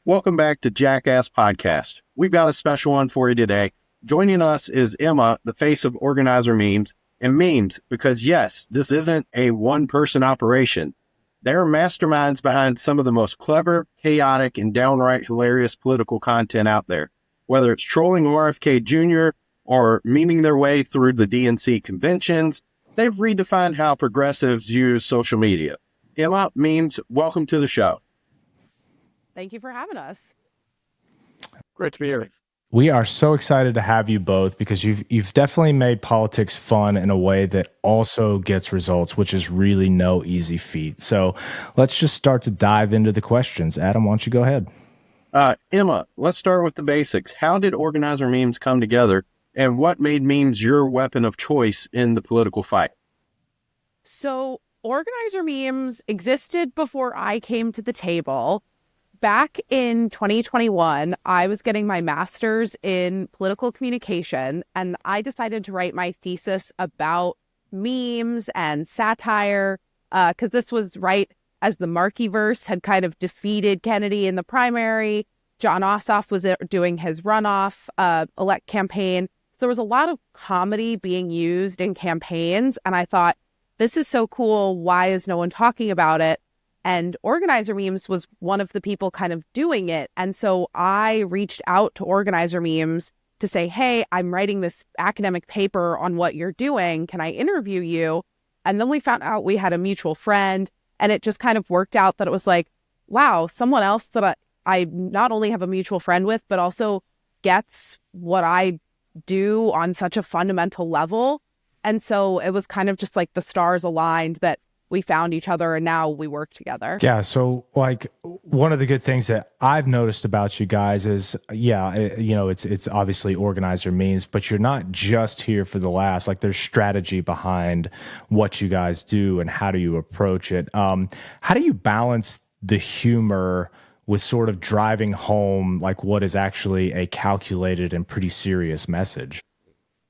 Welcome back to Jackass Podcast. We've got a special one for you today. Joining us is Emma, the face of organizer memes, and memes because yes, this isn't a one-person operation. There are masterminds behind some of the most clever, chaotic, and downright hilarious political content out there. Whether it's trolling RFK Jr. or memeing their way through the DNC conventions, they've redefined how progressives use social media. Emma, memes, welcome to the show. Thank you for having us. Great to be here. We are so excited to have you both because you've definitely made politics fun in a way that also gets results, which is really no easy feat. So let's just start to dive into the questions. Adam, why don't you go ahead? Emma, let's start with the basics. How did organizer memes come together, and what made memes your weapon of choice in the political fight? So organizer memes existed before I came to the table. Back in 2021, I was getting my master's in political communication, and I decided to write my thesis about memes and satire, because this was right as the Markeyverse had kind of defeated Kennedy in the primary. John Ossoff was doing his runoff elect campaign. So there was a lot of comedy being used in campaigns, and I thought, this is so cool. Why is no one talking about it? And organizer memes was one of the people kind of doing it. And so I reached out to organizer memes to say, hey, I'm writing this academic paper on what you're doing. Can I interview you? And then we found out we had a mutual friend, and it just kind of worked out that it was like, wow, someone else that I not only have a mutual friend with, but also gets what I do on such a fundamental level. And so it was kind of just like the stars aligned that we found each other and now we work together. Yeah. So like one of the good things that I've noticed about you guys is, it's obviously organizer memes, but you're not just here for the laughs. Like there's strategy behind what you guys do and how do you approach it. How do you balance the humor with sort of driving home like what is actually a calculated and pretty serious message?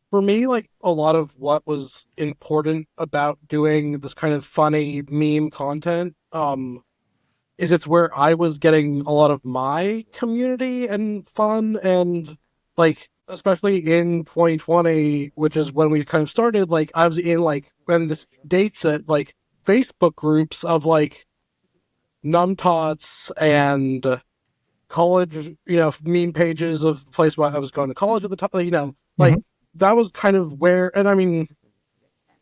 For me, like a lot of what was important about doing this kind of funny meme content is it's where I was getting a lot of my community and fun, and like especially in 2020, which is when we kind of started, like I was in like when this dates at like Facebook groups of like numbtots and college, meme pages of the place where I was going to college at the time, like that was kind of where, and I mean,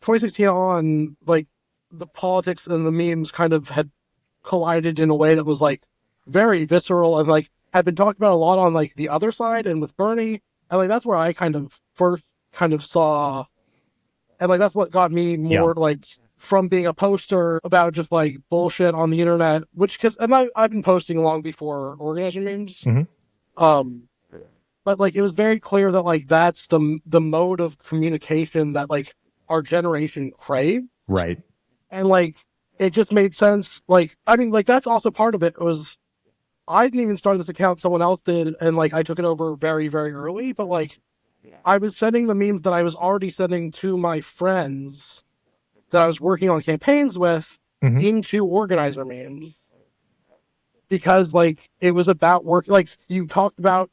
2016 on, like, the politics and the memes kind of had collided in a way that was, like, very visceral and, like, had been talked about a lot on, like, the other side and with Bernie. And, like, that's where I kind of first kind of saw, and, like, that's what got me more, like, from being a poster about just, like, bullshit on the internet, and I've been posting long before organizing memes. But, like, it was very clear that, like, that's the mode of communication that, like, our generation craved. Right. And, like, it just made sense. Like, I mean, like, that's also part of it. I didn't even start this account, someone else did, and, like, I took it over very, very early. But, like, I was sending the memes that I was already sending to my friends that I was working on campaigns with into organizer memes. Because, like, it was about work. Like, you talked about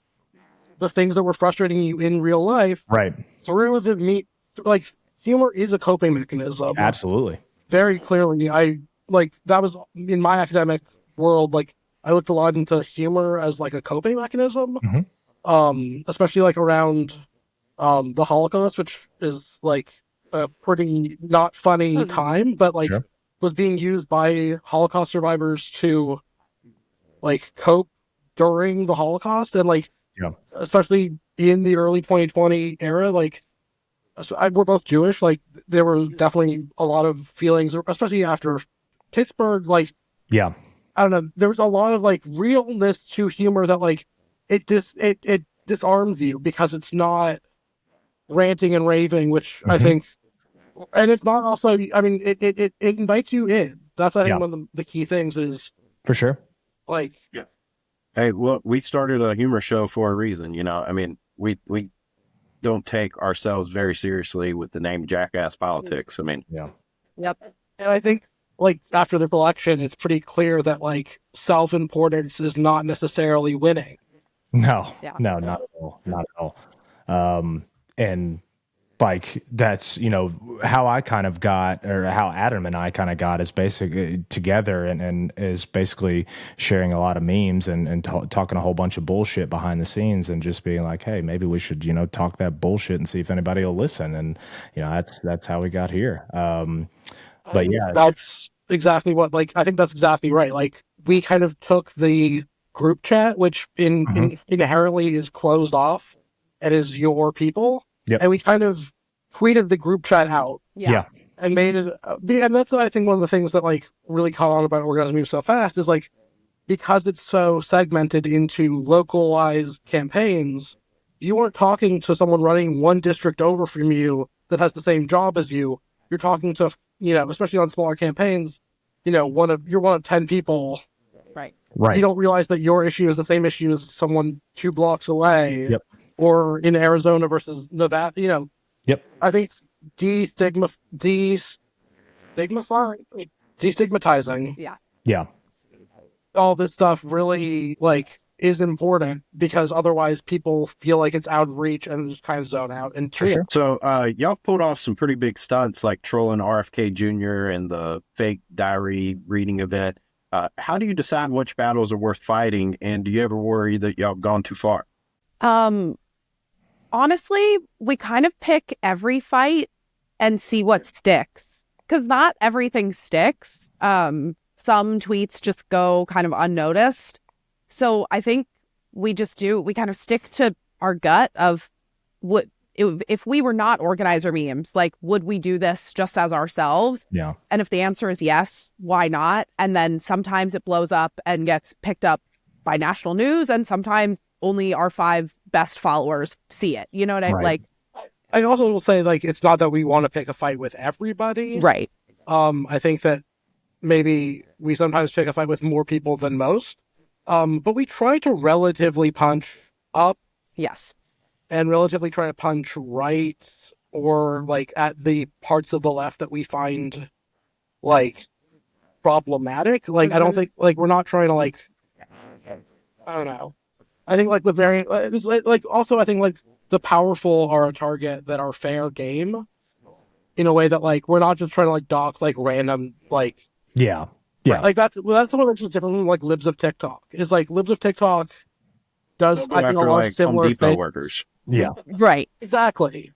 the things that were frustrating you in real life, right? Through the meat, like humor is a coping mechanism. Absolutely, very clearly. I like that was in my academic world. Like I looked a lot into humor as like a coping mechanism, especially like around the Holocaust, which is like a pretty not funny time, but like was being used by Holocaust survivors to like cope during the Holocaust, and like. Yeah. Especially in the early 2020 era, like we're both Jewish, like there were definitely a lot of feelings, especially after Pittsburgh, like I don't know, there was a lot of like realness to humor that like it disarms you because it's not ranting and raving, which I think, and it's not also, I mean, it invites you in. That's I think one of the key things is for sure. Like Hey, look, we started a humor show for a reason, I mean, we don't take ourselves very seriously with the name Jackass Politics. I mean, Yep. And I think like after the election, it's pretty clear that like self-importance is not necessarily winning. No, Yeah. no, not at all. Not at all. And like that's how I kind of got, or how Adam and I kind of got, is basically together and is basically sharing a lot of memes and talking a whole bunch of bullshit behind the scenes and just being like, hey, maybe we should talk that bullshit and see if anybody will listen. And that's how we got here. But yeah, that's exactly what, like, I think that's exactly right. Like, we kind of took the group chat, which inherently is closed off and is your people, Yep. and we kind of tweeted the group chat out yeah, and made it, and that's, I think, one of the things that like really caught on about Organized Meme so fast is like, because it's so segmented into localized campaigns, you weren't talking to someone running one district over from you that has the same job as you. You're talking to, especially on smaller campaigns, you're one of 10 people. Right. You don't realize that your issue is the same issue as someone 2 blocks away. Yep. Or in Arizona versus Nevada. Yep. I think destigmatizing Yeah. all this stuff really like is important, because otherwise people feel like it's out of reach and just kind of zone out. And sure. So y'all pulled off some pretty big stunts, like trolling RFK Jr. and the fake diary reading event. How do you decide which battles are worth fighting, and do you ever worry that y'all have gone too far? Honestly, we kind of pick every fight and see what sticks, because not everything sticks. Some tweets just go kind of unnoticed. So I think we kind of stick to our gut of if we were not organizer memes, like, would we do this just as ourselves? Yeah. And if the answer is yes, why not? And then sometimes it blows up and gets picked up by national news, and sometimes only our 5 best followers see it. You know what I like? I also will say, like, it's not that we want to pick a fight with everybody. Right. I think that maybe we sometimes pick a fight with more people than most. But we try to relatively punch up. Yes. And relatively try to punch right, or like at the parts of the left that we find like problematic. Like, I don't think, like, we're not trying to, like, I don't know. I think like with variant, like also I think like the powerful are a target that are fair game, in a way that like we're not just trying to like dox like random like yeah. Like that's one that's just different from like libs of TikTok. Is like libs of TikTok does, I think, a lot of similar Home Depot things. workers. Yeah. Right. Exactly.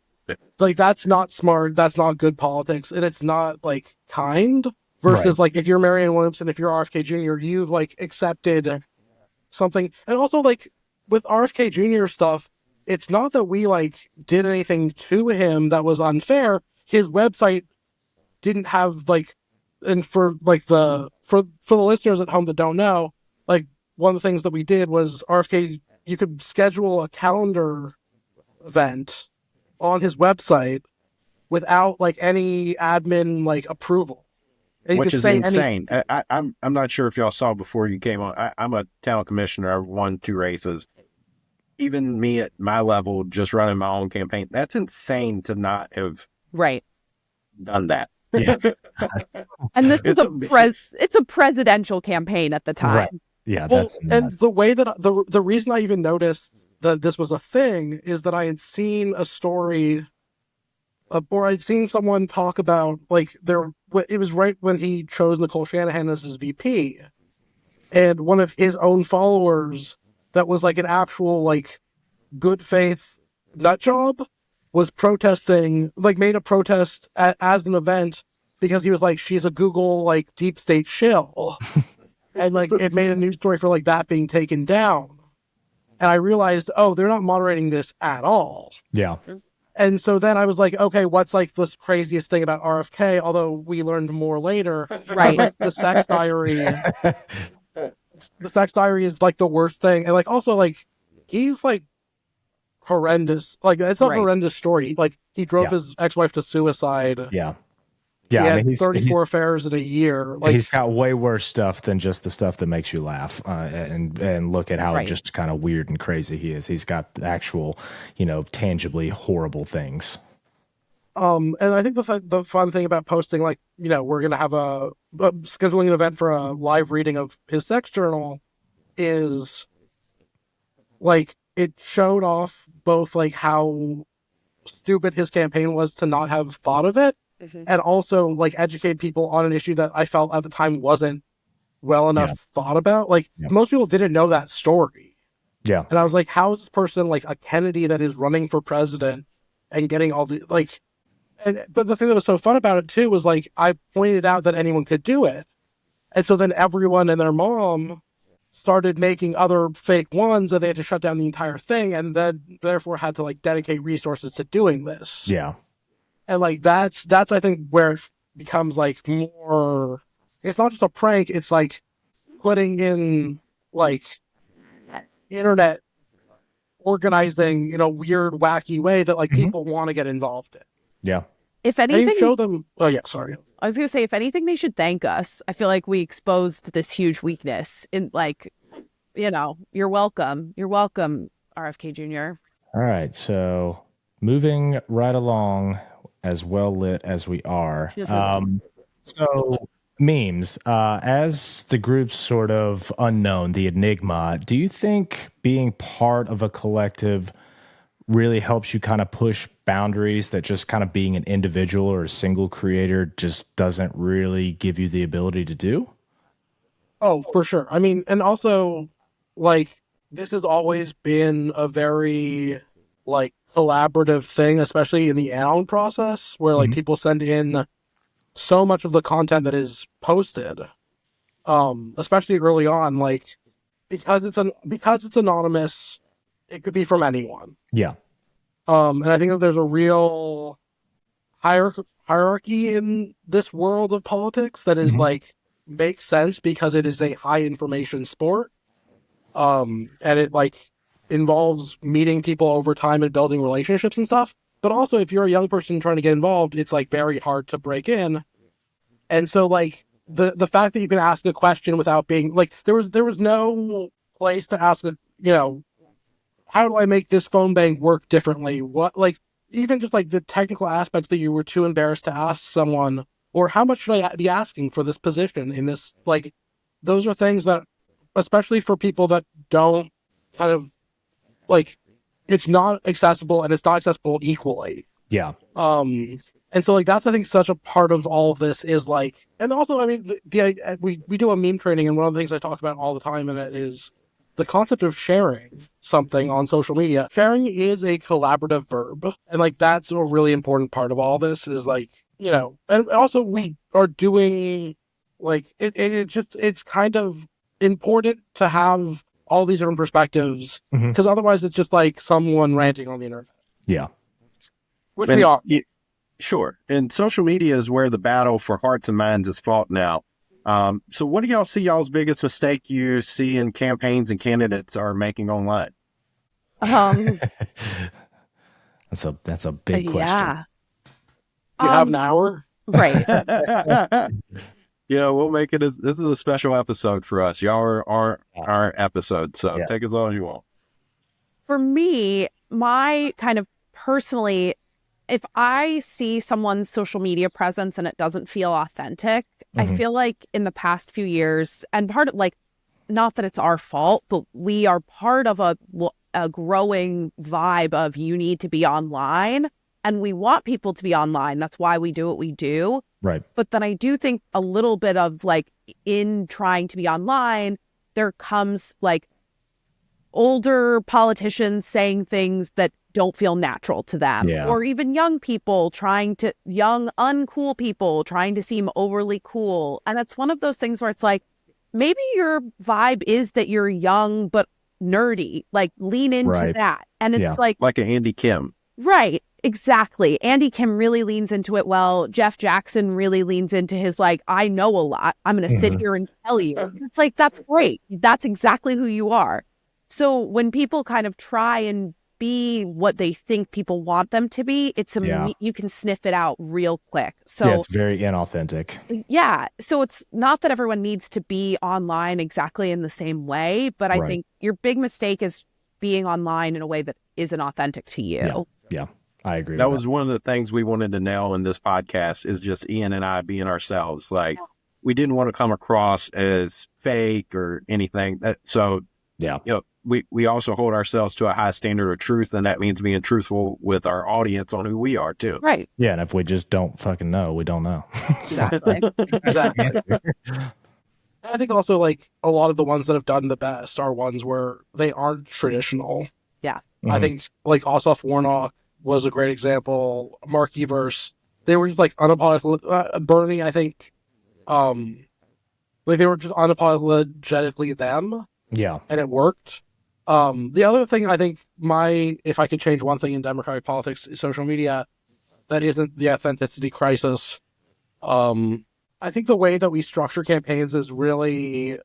Like, that's not smart. That's not good politics, and it's not like kind. Versus like if you're Marianne Williamson, if you're RFK Jr., you've like accepted something. And also like with RFK Jr. stuff, it's not that we like did anything to him that was unfair. His website didn't have like, and for like for the listeners at home that don't know, like one of the things that we did was RFK, you could schedule a calendar event on his website without like any admin like approval. And Which is insane. I'm not sure if y'all saw before you came on. I'm a town commissioner. I've won 2 races. Even me at my level, just running my own campaign, that's insane to not have done that. Yeah. And this is it's a presidential campaign at the time. Right. Yeah. Well, That's and the way that the reason I even noticed that this was a thing is that I had seen a story, or I'd seen someone talk about like it was right when he chose Nicole Shanahan as his VP, and one of his own followers that was like an actual like good faith nut job was protesting, like made a protest as an event because he was like, she's a Google like deep state shill. And like it made a news story for like that being taken down. And I realized, oh, they're not moderating this at all. Yeah. And so then I was like, okay, what's like the craziest thing about RFK? Although we learned more later. Right. Like, the sex diary. The sex diary is like the worst thing. And like also like he's like horrendous. Like it's a horrendous story. Like he drove his ex-wife to suicide. Yeah. Yeah, he had I mean, 34 affairs in a year. Like, he's got way worse stuff than just the stuff that makes you laugh, and look at how just kind of weird and crazy he is. He's got actual, tangibly horrible things. And I think the fun thing about posting, like, we're going to have scheduling an event for a live reading of his sex journal is, like, it showed off both, like, how stupid his campaign was to not have thought of it, and also, like, educate people on an issue that I felt at the time wasn't well enough thought about. Like, most people didn't know that story. Yeah. And I was like, how is this person, like, a Kennedy that is running for president and getting all the, like... But the thing that was so fun about it, too, was, like, I pointed out that anyone could do it. And so then everyone and their mom started making other fake ones, and they had to shut down the entire thing, and then, therefore, had to, like, dedicate resources to doing this. Yeah. And, like, that's I think, where it becomes, like, more... It's not just a prank, it's, like, putting in, like, internet organizing in a weird, wacky way that, like, people want to get involved in. Yeah. If anything, and you show them. Oh yeah, sorry. I was going to say, if anything, they should thank us. I feel like we exposed this huge weakness in, like, you're welcome. You're welcome, RFK Jr. All right. So moving right along, as well lit as we are. So memes, as the group's sort of unknown, the enigma, do you think being part of a collective really helps you kind of push boundaries that just kind of being an individual or a single creator just doesn't really give you the ability to do? Oh, for sure. I mean, and also, like, this has always been a very, like, collaborative thing, especially in the anon process, where, like, people send in so much of the content that is posted, especially early on, like, because it's anonymous, it could be from anyone. Yeah. And I think that there's a real hierarchy in this world of politics that is, like, makes sense because it is a high information sport. And it, like, involves meeting people over time and building relationships and stuff. But also, if you're a young person trying to get involved, it's, like, very hard to break in. And so, like, the fact that you can ask a question without being, like, there was no place to ask how do I make this phone bank work differently? What, like, even just, like, the technical aspects that you were too embarrassed to ask someone, or how much should I be asking for this position in this, like, those are things that, especially for people that don't kind of, like, it's not accessible, and it's not accessible equally. Yeah. And so, like, that's, I think, such a part of all of this is, like, and also, I mean, we do a meme training, and one of the things I talk about all the time in it is the concept of sharing something on social media. Sharing is a collaborative verb. And, like, that's a really important part of all this is, like, and also we are doing, like, it's kind of important to have all these different perspectives because otherwise it's just like someone ranting on the internet. Yeah. Which we are. Sure. And social media is where the battle for hearts and minds is fought now. So what do y'all see y'all's biggest mistake you see in campaigns and candidates are making online? That's a big question. Yeah. You have an hour? Right. We'll make it this is a special episode for us. Y'all are our episode, so take as long as you want. For me, my kind of personally, if I see someone's social media presence and it doesn't feel authentic, I feel like in the past few years, and part of, like, not that it's our fault, but we are part of a growing vibe of you need to be online, and we want people to be online. That's why we do what we do. Right. But then I do think a little bit of, like, in trying to be online, there comes, like, older politicians saying things that don't feel natural to them, or even young uncool people trying to seem overly cool. And it's one of those things where it's like, maybe your vibe is that you're young but nerdy, like, lean into that. And it's like an Andy Kim. Right, exactly. Andy Kim really leans into it well. Jeff Jackson really leans into his, like, I know a lot, I'm going to sit here and tell you. It's like, that's great. That's exactly who you are. So when people kind of try and be what they think people want them to be, you can sniff it out real quick. So it's very inauthentic. Yeah. So it's not that everyone needs to be online exactly in the same way, but I think your big mistake is being online in a way that isn't authentic to you. Yeah. I agree. That with was one of the things we wanted to nail in this podcast is just Ian and I being ourselves. Like, we didn't want to come across as fake or anything. Yeah. We also hold ourselves to a high standard of truth, and that means being truthful with our audience on who we are too. Right. Yeah, and if we just don't fucking know, we don't know. Exactly. Exactly. I think also like a lot of the ones that have done the best are ones where they aren't traditional. Yeah. I think like Ossoff Warnock was a great example. Mark Evers, they were just like unapologetic. Bernie, I think, like they were just unapologetically them, Yeah. and it worked. The other thing I think if I could change one thing in democratic politics is social media that isn't the authenticity crisis. I think the way that we structure campaigns is really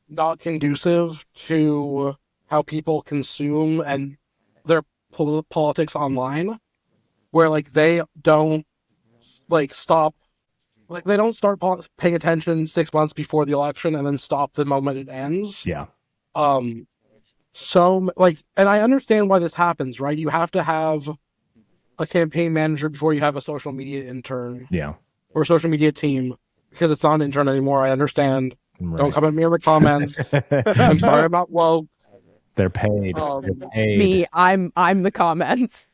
not conducive to how people consume and their politics online, where like they don't like stop, like they don't start paying attention 6 months before the election and then stop the moment it ends. Yeah. So like, and I understand why this happens, right? You have to have a campaign manager before you have a social media intern. Yeah. Or a social media team, because it's not an intern anymore. I understand. Right. Don't come at me in the comments. I'm sorry, I'm not woke. They're paid. They're paid. Me, I'm the comments.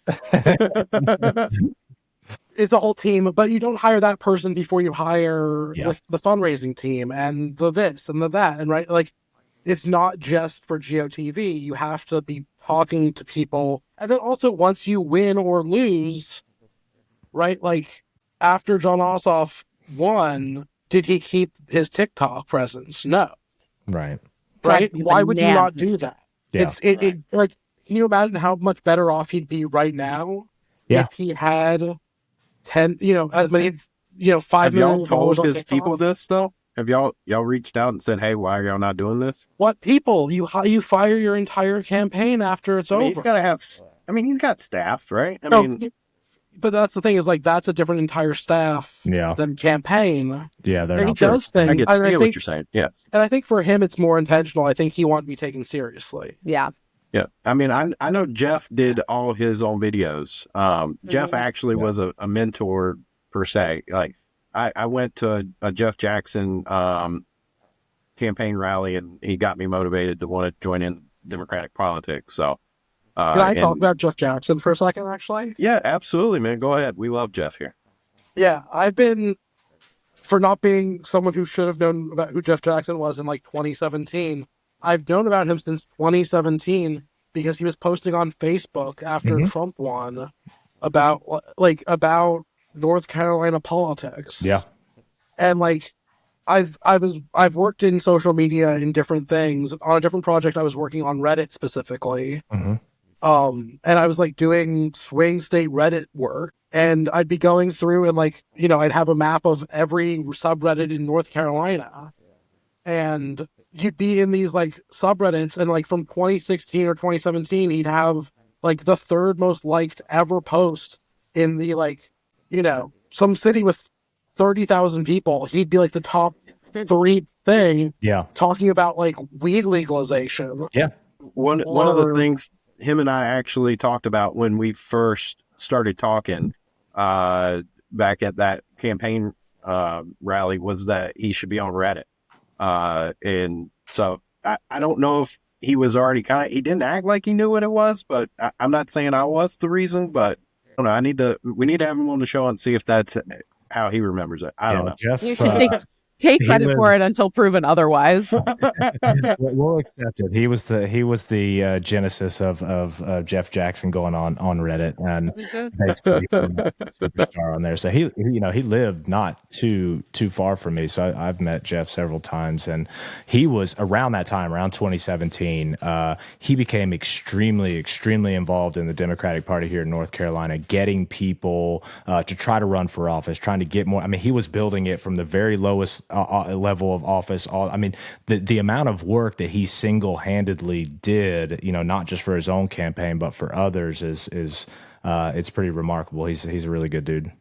It's a whole team, but you don't hire that person before you hire the fundraising team and the this and the that, and right, like it's not just for GOTV. You have to be talking to people, and then also once you win or lose, right, like. After John Ossoff won, did he keep his TikTok presence? No. Right. Right? Why would you not do that? Yeah. It like, can you imagine how much better off he'd be right now if he had 10, as many, 5 million. Have y'all told his people this though? Have y'all reached out and said, hey, why are y'all not doing this? What people? You fire your entire campaign after it's over. He's got to have. He's got staff, right? But that's the thing is like that's a different entire staff than campaign. Yeah, they're and not he does things. I get what you're saying. Yeah, and I think for him it's more intentional. I think he wants to be taken seriously. Yeah. Yeah. I know Jeff did all his own videos. Jeff actually was a mentor per se. Like I went to a Jeff Jackson campaign rally, and he got me motivated to want to join in Democratic politics. So. Can I talk about Jeff Jackson for a second, actually? Yeah, absolutely, man. Go ahead. We love Jeff here. Yeah, I've been, for not being someone who should have known about who Jeff Jackson was in like 2017, I've known about him since 2017 because he was posting on Facebook after Trump won about North Carolina politics. Yeah. And like I've worked in social media in different things. On a different project I was working on Reddit specifically. And I was like doing swing state Reddit work, and I'd be going through and like, I'd have a map of every subreddit in North Carolina, and you'd be in these like subreddits, and like from 2016 or 2017, he'd have like the third most liked ever post in the like, some city with 30,000 people. He'd be like the top 3 thing. Yeah. Talking about like weed legalization. Yeah. One of the things him and I actually talked about when we first started talking back at that campaign rally was that he should be on Reddit. And so I don't know if he was already he didn't act like he knew what it was, but I'm not saying I was the reason, but I don't know. We need to have him on the show and see if that's how he remembers it. I don't know. Jeff, you should take credit for it until proven otherwise. We'll accept it. He was the genesis of Jeff Jackson going on Reddit, and basically superstar on there. So he lived not too far from me. So I've met Jeff several times, and he was around that time, around 2017. He became extremely involved in the Democratic Party here in North Carolina, getting people to try to run for office, trying to get more. He was building it from the very lowest level of office. The amount of work that he single-handedly did, not just for his own campaign but for others, is it's pretty remarkable. He's a really good dude.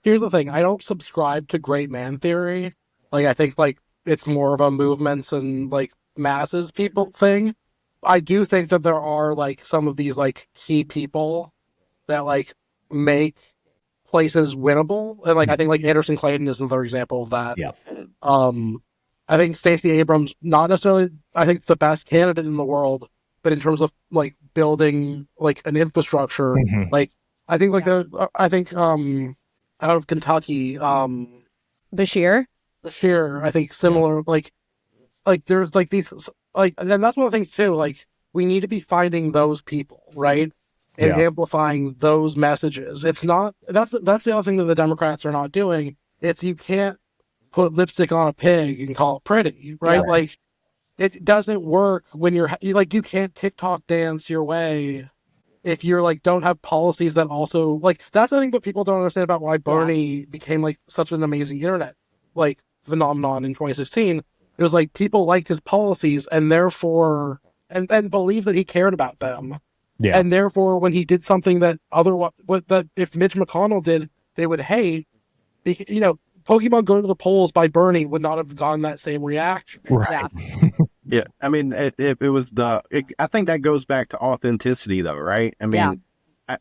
Here's the thing: I don't subscribe to great man theory. Like I think like it's more of a movements and like masses people thing. I do think that there are like some of these like key people that like make places winnable. And like I think like Anderson Clayton is another example of that. Yeah. I think Stacey Abrams, not necessarily I think the best candidate in the world, but in terms of like building like an infrastructure, Mhm. like I think like out of Kentucky, Bashir. Bashir, I think similar like there's like these like, and that's one of the things too, like we need to be finding those people, right? And Yeah. amplifying those messages. It's not that's the other thing that the Democrats are not doing. It's you can't put lipstick on a pig and call it pretty, right? Yeah. Like it doesn't work when you're like you can't TikTok dance your way if you're like don't have policies that also like that's the thing that people don't understand about why Bernie became like such an amazing internet like phenomenon in 2016. It was like people liked his policies and therefore and believed that he cared about them. Yeah. And therefore when he did something that otherwise that if Mitch McConnell did, they would hate. You know, Pokemon Go to the Polls by Bernie would not have gotten that same reaction. Right. Yeah, I mean, it was I think that goes back to authenticity, though, right? I mean,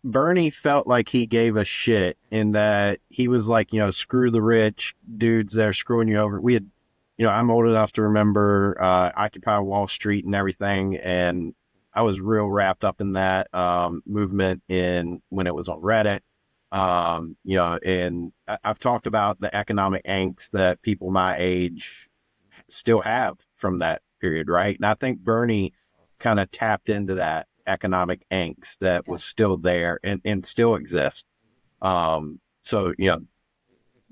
Bernie felt like he gave a shit in that he was like, you know, screw the rich dudes that are screwing you over. We had, you know, I'm old enough to remember Occupy Wall Street and everything, and I was real wrapped up in that movement when it was on Reddit. You know, and I've talked about the economic angst that people my age still have from that period, right? And I think Bernie kind of tapped into that economic angst that was still there and still exists. So, you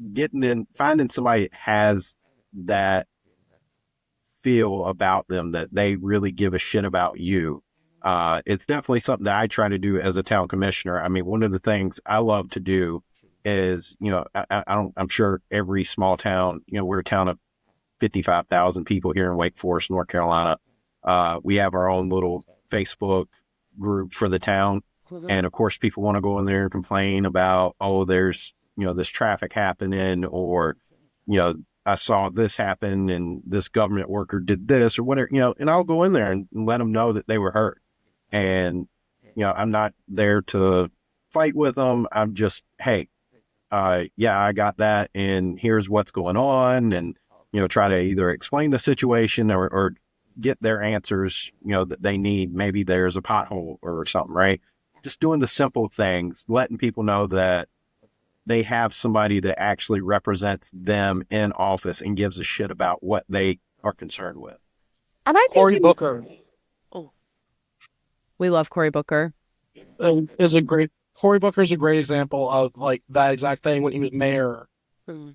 know, finding somebody that has that feel about them that they really give a shit about you. It's definitely something that I try to do as a town commissioner. I mean, one of the things I love to do is, you know, I'm sure every small town, you know, we're a town of 55,000 people here in Wake Forest, North Carolina. We have our own little Facebook group for the town. And of course, people want to go in there and complain about, oh, there's, you know, this traffic happening, or, you know, I saw this happen and this government worker did this or whatever, you know, and I'll go in there and let them know that they were hurt. And, you know, I'm not there to fight with them. I'm just, hey, yeah, I got that. And here's what's going on. And, you know, try to either explain the situation or get their answers, you know, that they need. Maybe there's a pothole or something, right? Just doing the simple things, letting people know that they have somebody that actually represents them in office and gives a shit about what they are concerned with. And I think Cory Booker we love Cory Booker. Cory Booker is a great example of like that exact thing when he was mayor.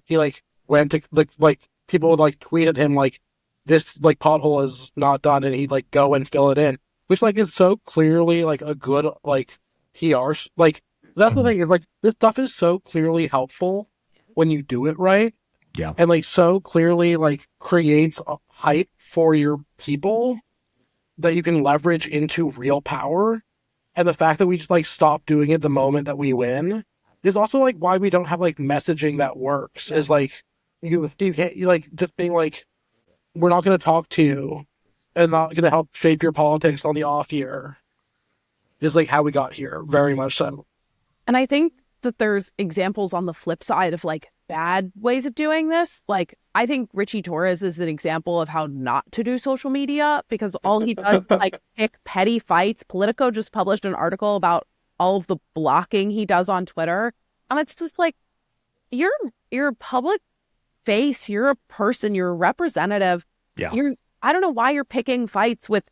He like went to like people would like tweet at him like this like pothole is not done, and he'd like go and fill it in, which like is so clearly like a good like PR like that's the thing is like this stuff is so clearly helpful when you do it right. Yeah. And like so clearly like creates a hype for your people that you can leverage into real power. And the fact that we just like stop doing it the moment that we win is also like why we don't have like messaging that works. Is like you can't like just being like, we're not going to talk to you and not going to help shape your politics on the off year is like how we got here, very much so. And I think that there's examples on the flip side of like bad ways of doing this. Like I think Richie Torres is an example of how not to do social media, because all he does is like pick petty fights. Politico just published an article about all of the blocking he does on Twitter. And it's just like, you're a public face, you're a person, you're a representative. Yeah. I don't know why you're picking fights with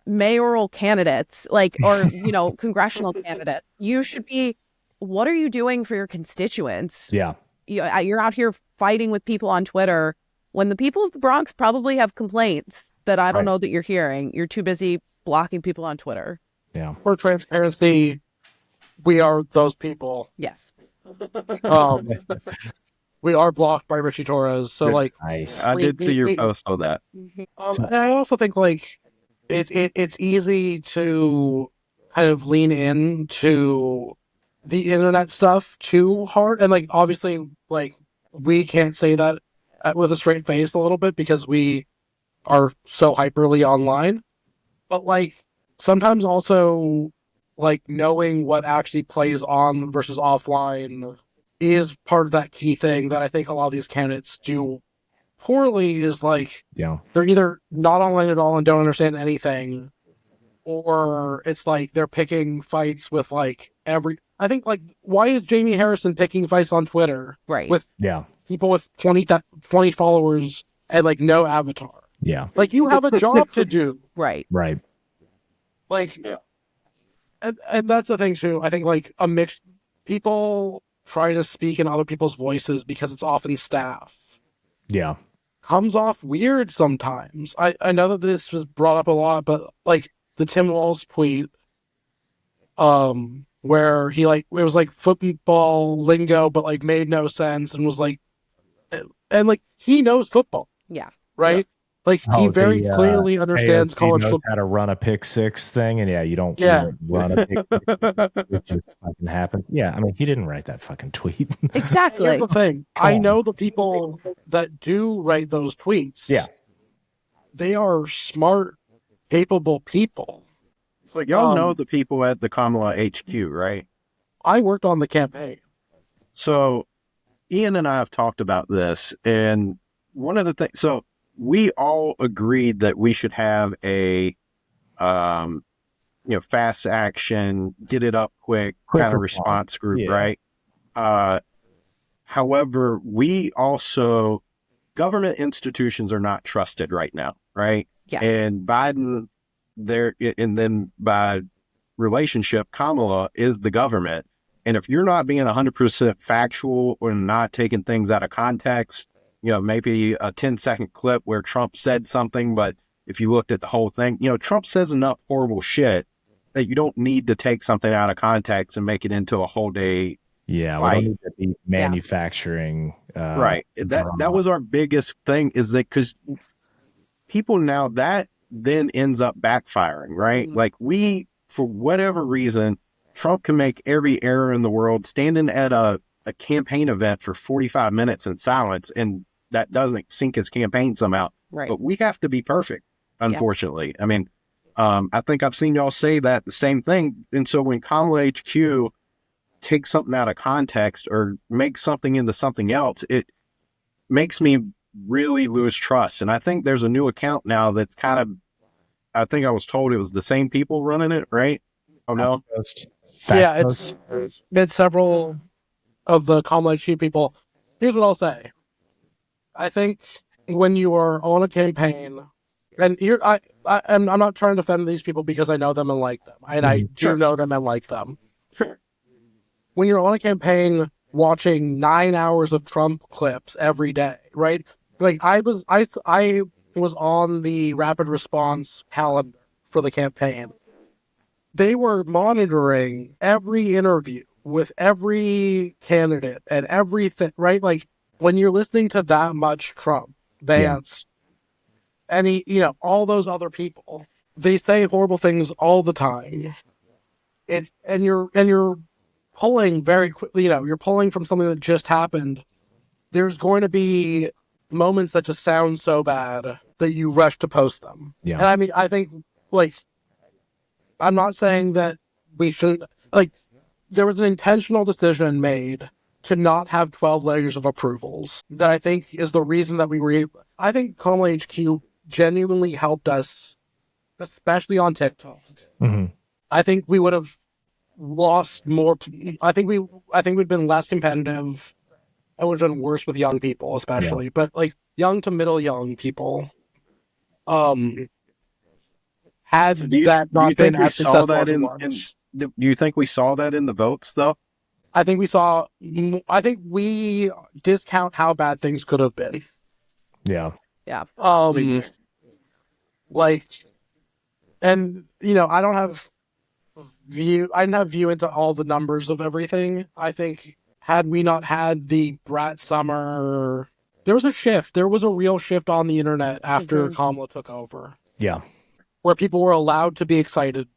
mayoral candidates, like, or, you know, congressional candidates. You should be, what are you doing for your constituents? Yeah. You're out here fighting with people on Twitter when the people of the Bronx probably have complaints that I don't know that you're hearing. You're too busy blocking people on Twitter. Yeah. For transparency, we are those people. Yes. We are blocked by Richie Torres, so like Nice. I did see your post on that. and I also think like it's easy to kind of lean into the internet stuff too hard, and like obviously like we can't say that with a straight face a little bit because we are so hyperly online, but like sometimes also like knowing what actually plays on versus offline is part of that key thing that I think a lot of these candidates do poorly. Is like they're either not online at all and don't understand anything, or it's like they're picking fights with like I think, like, why is Jamie Harrison picking fights on Twitter with people with 20 followers and like no avatar? Yeah. Like, you have a job to do. Right. Like, and that's the thing too. I think like a mixed people try to speak in other people's voices because it's often staff. Yeah. Comes off weird sometimes. I know that this was brought up a lot, but like the Tim Walz tweet, where he like, it was like football lingo, but like made no sense and was like, and like he knows football. Yeah. Right? Yeah. Like he very clearly understands college football. How to run a pick six thing, and you don't run a pick six. It just fucking happens. Yeah, I mean, he didn't write that fucking tweet. Exactly. Here's the thing. I know the people that do write those tweets. Yeah. They are smart, capable people. Like, y'all know the people at the KamalaHQ, right? I worked on the campaign. So Ian and I have talked about this, and one of the things, so we all agreed that we should have a, fast action, get it up quick kind of response group, right? However, we also, government institutions are not trusted right now, right? Yeah. And Biden, and then by relationship, Kamala is the government. And if you're not being 100% factual or not taking things out of context, maybe a 10-second clip where Trump said something, but if you looked at the whole thing, Trump says enough horrible shit that you don't need to take something out of context and make it into a whole day fight. We don't need to be manufacturing. Right. That was our biggest thing, is that because people now, that then ends up backfiring, right? Mm-hmm. Like for whatever reason, Trump can make every error in the world, standing at a campaign event for 45 minutes in silence, and that doesn't sink his campaign somehow. Right. But we have to be perfect, unfortunately. I mean, I think I've seen y'all say that the same thing. And so when KamalaHQ takes something out of context or makes something into something else, it makes me really lose trust. And I think there's a new account now that's kind of, I think I was told it was the same people running it, right? Oh, no? Yeah, it's several of the KamalaHQ people. Here's what I'll say. I think when you are on a campaign, and here I'm not trying to defend these people because I know them and like them, and I do know them and like them. Sure. When you're on a campaign watching 9 hours of Trump clips every day, right? Like I was on the rapid response calendar for the campaign. They were monitoring every interview with every candidate and everything, right? Like when you're listening to that much Trump, Vance, all those other people, they say horrible things all the time. And you're pulling very quickly, you're pulling from something that just happened. There's going to be moments that just sound so bad that you rush to post them. Yeah. And I mean, I think, like, I'm not saying that we shouldn't, like, there was an intentional decision made to not have 12 layers of approvals that I think is the reason that we were able, I think KamalaHQ genuinely helped us, especially on TikTok. Mm-hmm. I think we would have lost more. I think we'd been less competitive. It would have been worse with young people, especially, but like young to middle young people, had that not been as successful as it was. Do you think we saw that in the votes, though? I think we discount how bad things could have been. Yeah. Yeah. Like, and I didn't have view into all the numbers of everything. I think had we not had the Brat Summer, there was a shift. There was a real shift on the internet after Kamala took over. Yeah. Where people were allowed to be excited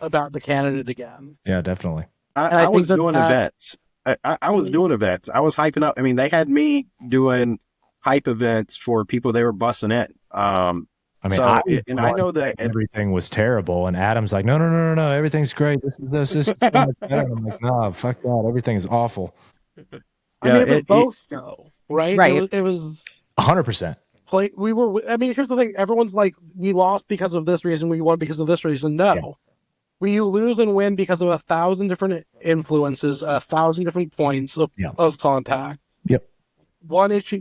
about the candidate again. Yeah, definitely. I was doing events. I was doing events. I was hyping up. I mean, they had me doing hype events for people they were bussing in. I I mean, So, and I know that everything was terrible, and Adam's like, no, everything's great. This is so much better. And I'm like, no, fuck that. Everything's awful. I mean, it was both, though, right? Right. It was 100%. like we were. I mean, here's the thing: everyone's like, we lost because of this reason, we won because of this reason. No, Yeah. we lose and win because of 1,000 different influences, 1,000 different points of contact. Yep. One issue,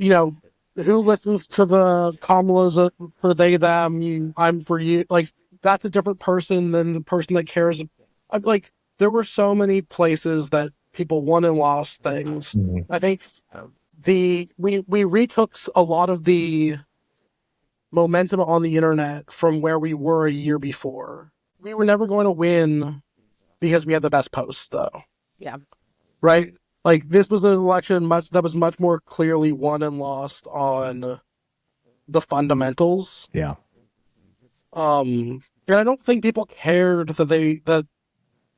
who listens to the Kamala's for they, them, I'm for you. Like, that's a different person than the person that cares. Like, there were so many places that people won and lost things. Mm-hmm. I think we retook a lot of the momentum on the internet from where we were a year before. We were never going to win because we had the best posts, though. Yeah. Right? Like, this was an election that was much more clearly won and lost on the fundamentals. Yeah. And I don't think people cared that the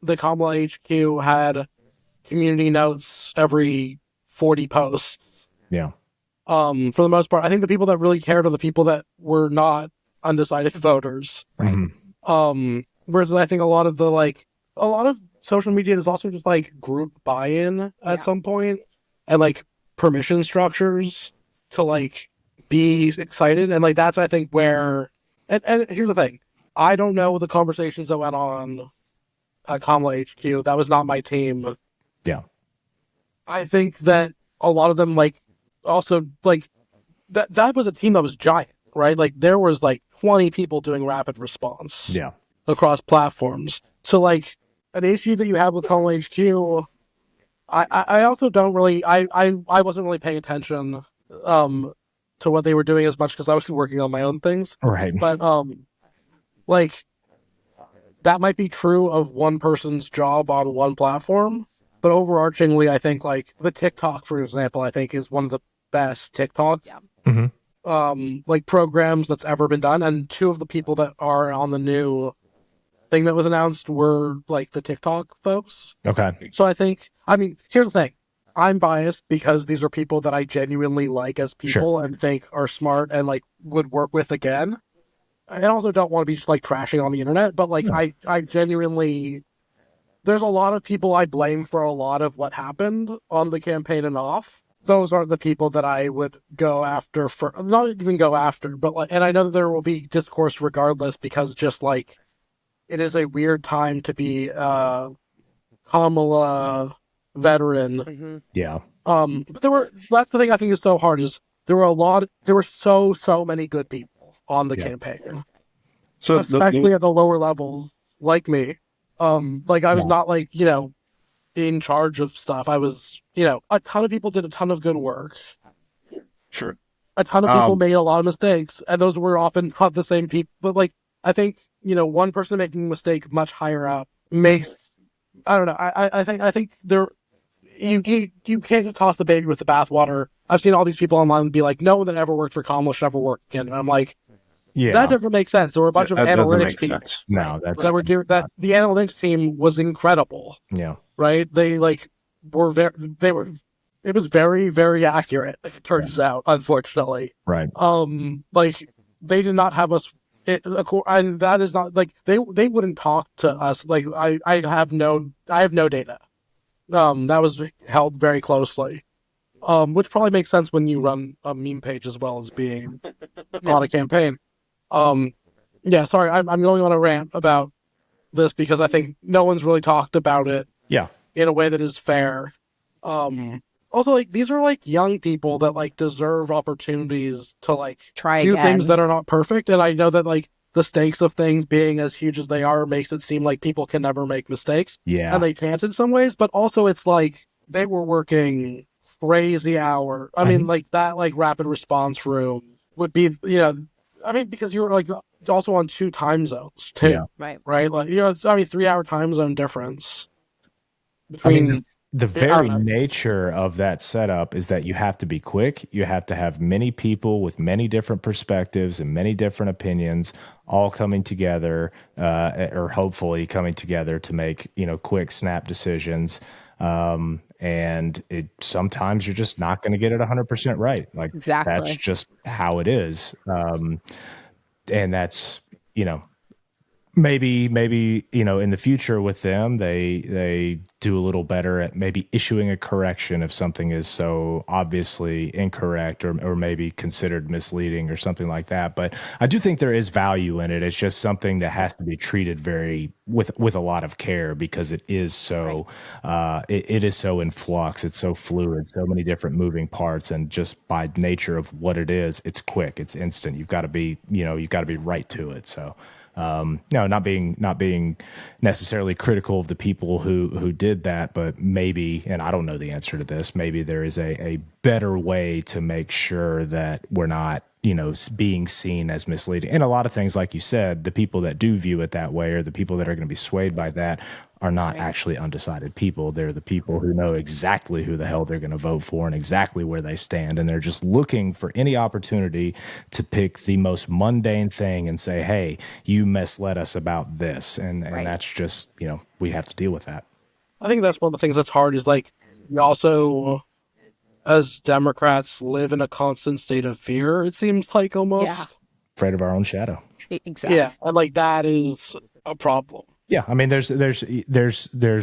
KamalaHQ had community notes every 40 posts. Yeah. For the most part, I think the people that really cared are the people that were not undecided voters. Right. Mm-hmm. Whereas I think a lot of social media is also just like group buy-in at some point, and like permission structures to like be excited. And like, that's, I think, where, and here's the thing. I don't know the conversations that went on at KamalaHQ. That was not my team. Yeah. I think that a lot of them, like, also, like, that was a team that was giant, right? Like, there was, like, 20 people doing rapid response across platforms. So, like, an issue that you have with KamalaHQ, I also don't really, I wasn't really paying attention to what they were doing as much because I was working on my own things. Right. But, like, that might be true of one person's job on one platform. But overarchingly, I think, like, the TikTok, for example, I think is one of the best TikTok like programs that's ever been done. And two of the people that are on the new thing that was announced were, like, the TikTok folks. Okay. So I think, I mean, here's the thing. I'm biased because these are people that I genuinely like as people and think are smart and, like, would work with again. I also don't want to be just, like, trashing on the internet, but, like, I genuinely... There's a lot of people I blame for a lot of what happened on the campaign and off. Those aren't the people that I would go after for, not even go after, but like, and I know that there will be discourse regardless because just like, it is a weird time to be a Kamala veteran. Mm-hmm. Yeah. But that's the thing I think is so hard is there were so many good people on the campaign. So especially at the lower levels, like me. Like, I was not, like, in charge of stuff. I was, a ton of people did a ton of good work. Sure. A ton of people made a lot of mistakes, and those were often not the same people. But, like, I think, one person making a mistake much higher up makes, I don't know, I think there, you can't just toss the baby with the bathwater. I've seen all these people online be like, no one that ever worked for Kamala should ever work again. And I'm like, that doesn't make sense. There were a bunch of analytics teams. No, that's that were doing that. The analytics team was incredible. Yeah. Right. They were it was very, very accurate. It turns out, unfortunately. Right. Like, they did not have us. And that is not like they wouldn't talk to us. Like, I have no data. That was held very closely. Which probably makes sense when you run a meme page as well as being on a campaign. Sorry, I'm going on a rant about this because I think no one's really talked about it in a way that is fair. Also, like, these are, like, young people that, like, deserve opportunities to, like, try do again. Things that are not perfect. And I know that, like, the stakes of things being as huge as they are makes it seem like people can never make mistakes. Yeah. And they can't in some ways, but also it's like they were working crazy hour. I mean, like, that, like, rapid response room would be, because you're, like, also on 2 time zones too. Yeah. Right? Like, it's, 3-hour time zone difference between the very nature of that setup is that you have to be quick. You have to have many people with many different perspectives and many different opinions all coming together, or hopefully coming together to make, quick snap decisions. And sometimes you're just not going to get it 100% right. Like, exactly. That's just how it is. and that's, maybe in the future with them, they do a little better at maybe issuing a correction if something is so obviously incorrect or maybe considered misleading or something like that. But I do think there is value in it. It's just something that has to be treated with a lot of care, because it is so it is so in flux. It's so fluid, so many different moving parts, and just by nature of what it is, it's quick, it's instant. You've got to be right to it. So. No, not being necessarily critical of the people who did that, but maybe, and I don't know the answer to this, maybe there is a better way to make sure that we're not, being seen as misleading. And a lot of things, like you said, the people that do view it that way, or the people that are going to be swayed by that, are not actually undecided people. They're the people who know exactly who the hell they're going to vote for and exactly where they stand. And they're just looking for any opportunity to pick the most mundane thing and say, hey, you misled us about this. And that's just, we have to deal with that. I think that's one of the things that's hard is like, we also, as Democrats, live in a constant state of fear, it seems like, almost. Yeah. Afraid of our own shadow. Exactly. Yeah. And like, that is a problem. Yeah, I mean, there's downsides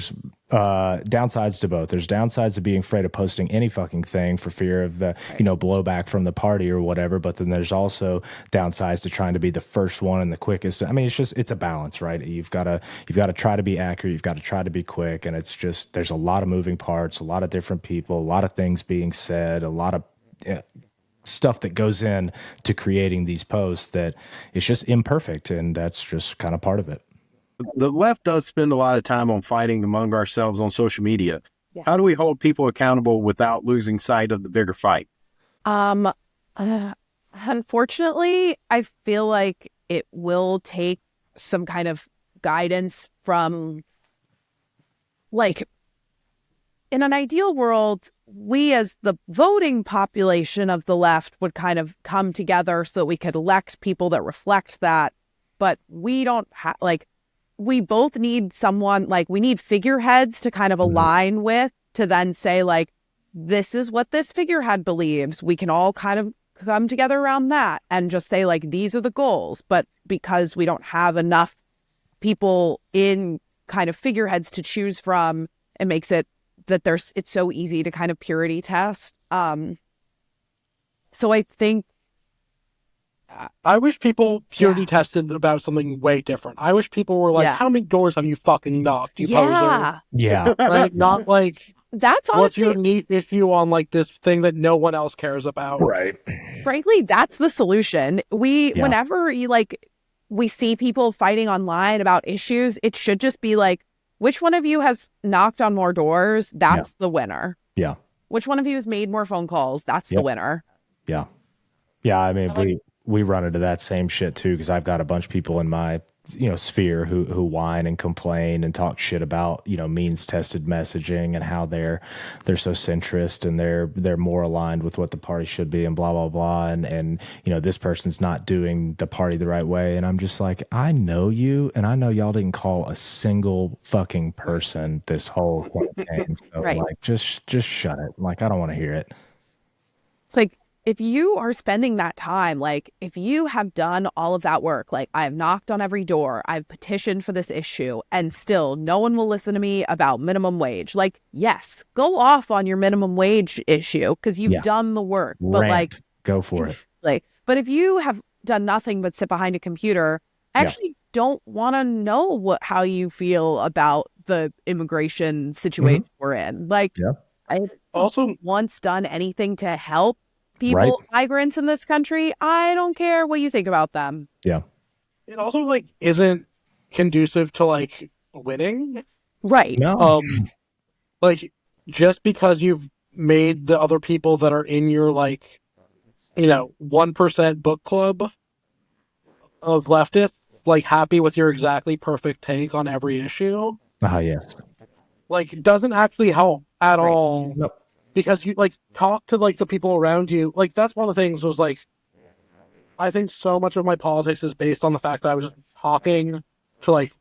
to both. There's downsides to being afraid of posting any fucking thing for fear of blowback from the party or whatever. But then there's also downsides to trying to be the first one and the quickest. I mean, it's a balance, right? You've got to try to be accurate. You've got to try to be quick, and it's just, there's a lot of moving parts, a lot of different people, a lot of things being said, a lot of stuff that goes in to creating these posts that it's just imperfect, and that's just kind of part of it. The left does spend a lot of time on fighting among ourselves on social media. Yeah. How do we hold people accountable without losing sight of the bigger fight? Unfortunately, I feel like it will take some kind of guidance from, like, in an ideal world, we as the voting population of the left would kind of come together so that we could elect people that reflect that. But we don't have, like, we both need someone, like, we need figureheads to kind of align with, to then say, like, this is what this figurehead believes. We can all kind of come together around that and just say, like, these are the goals. But because we don't have enough people in kind of figureheads to choose from, it makes it that it's so easy to kind of purity test. So I think, I wish people purity tested about something way different. I wish people were like, how many doors have you fucking knocked, you poser? Yeah. Like, not like, that's honestly, what's your neat issue on, like, this thing that no one else cares about? Right. Frankly, that's the solution. Whenever we see people fighting online about issues, it should just be like, which one of you has knocked on more doors? That's the winner. Yeah. Which one of you has made more phone calls? That's the winner. Yeah. Yeah. I mean, we run into that same shit too, because I've got a bunch of people in my sphere who whine and complain and talk shit about means tested messaging and how they're so centrist and they're more aligned with what the party should be and blah blah blah, and this person's not doing the party the right way, and I'm just like, I know you, and I know y'all didn't call a single fucking person this whole campaign, so like just shut it. Like, I don't want to hear it. Like, if you are spending that time, like, if you have done all of that work, like, I've knocked on every door, I've petitioned for this issue, and still no one will listen to me about minimum wage. Like, yes, go off on your minimum wage issue because you've done the work. But like, go for it. Like, but if you have done nothing but sit behind a computer, I actually don't want to know how you feel about the immigration situation we're in. Like, I also once done anything to help people, migrants in this country. I don't care what you think about them. Yeah. It also, like, isn't conducive to, like, winning. Right. No. Like, just because you've made the other people that are in your, like, 1% book club of leftists, like, happy with your exactly perfect take on every issue. Yes. Like, it doesn't actually help at all. Nope. Because you, like, talk to, like, the people around you. Like, that's one of the things was, like, I think so much of my politics is based on the fact that I was just talking to, like,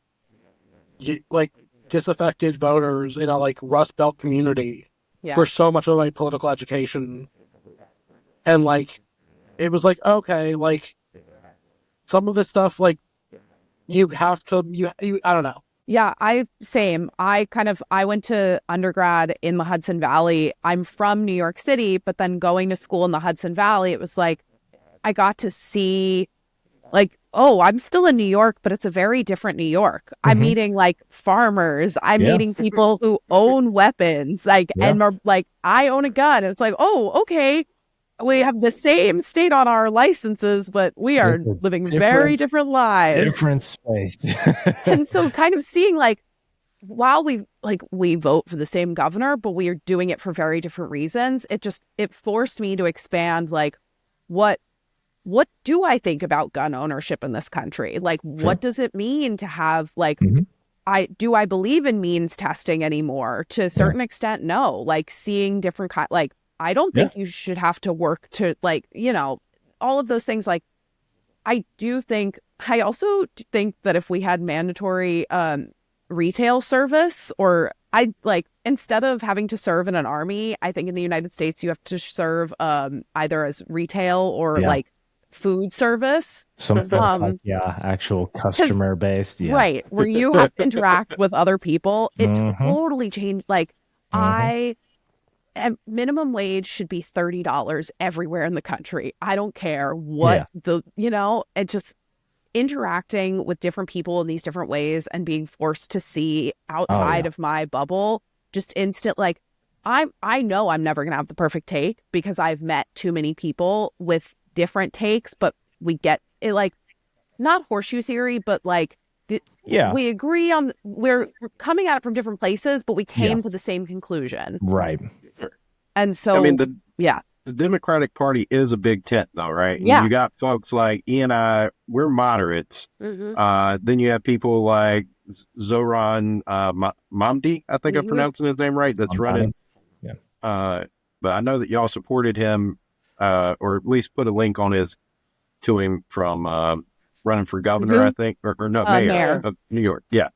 disaffected voters in a, like, Rust Belt community for so much of my political education. And, like, it was like, okay, like, some of this stuff, like, you have to, I don't know. Yeah, same. I went to undergrad in the Hudson Valley. I'm from New York City, but then going to school in the Hudson Valley, it was like, I got to see, like, oh, I'm still in New York, but it's a very different New York. I'm meeting like farmers. I'm meeting people who own weapons, like, and are like, I own a gun. And it's like, oh, okay. We have the same state on our licenses, but we are living very different lives. Different space. And so kind of seeing like, while we vote for the same governor, but we are doing it for very different reasons, it forced me to expand, like, what do I think about gun ownership in this country? Like, what does it mean to have, like, I believe in means testing anymore? To a certain extent, no. Like, seeing different like, I don't think you should have to work to, like, you know, all of those things. Like, I also think that if we had mandatory retail service, or instead of having to serve in an army, I think in the United States you have to serve either as retail or like food service. Something like, actual customer based. Yeah. Right. Where you have to interact with other people. It totally changed. Like, minimum wage should be $30 everywhere in the country. I don't care what and just interacting with different people in these different ways and being forced to see outside of my bubble, just instant, like, I know I'm never going to have the perfect take because I've met too many people with different takes, but we get it, like, not horseshoe theory, but like, we agree on, we're coming at it from different places, but we came to the same conclusion. Right. And so, I mean, the Democratic Party is a big tent, though, right? Yeah. You got folks like E and I, we're moderates. Then you have people like Zoran Mamdi, I think I'm pronouncing his name right, that's running. Yeah. But I know that y'all supported him, or at least put a link on to him from running for governor, I think, or no, mayor of New York. Yeah.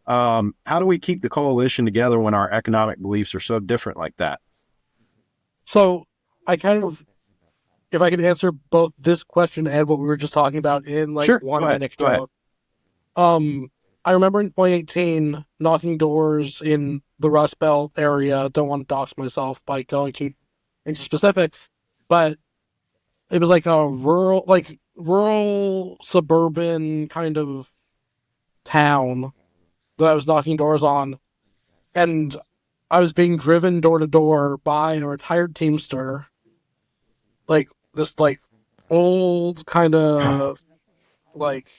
How do we keep the coalition together when our economic beliefs are so different like that? So I kind of, if I could answer both this question and what we were just talking about in like 1 minute. Go ahead. I remember in 2018 knocking doors in the Rust Belt area. Don't want to dox myself by going into specifics, but it was like a rural suburban kind of town that I was knocking doors on, and I was being driven door to door by a retired Teamster, like this, like, old kind of like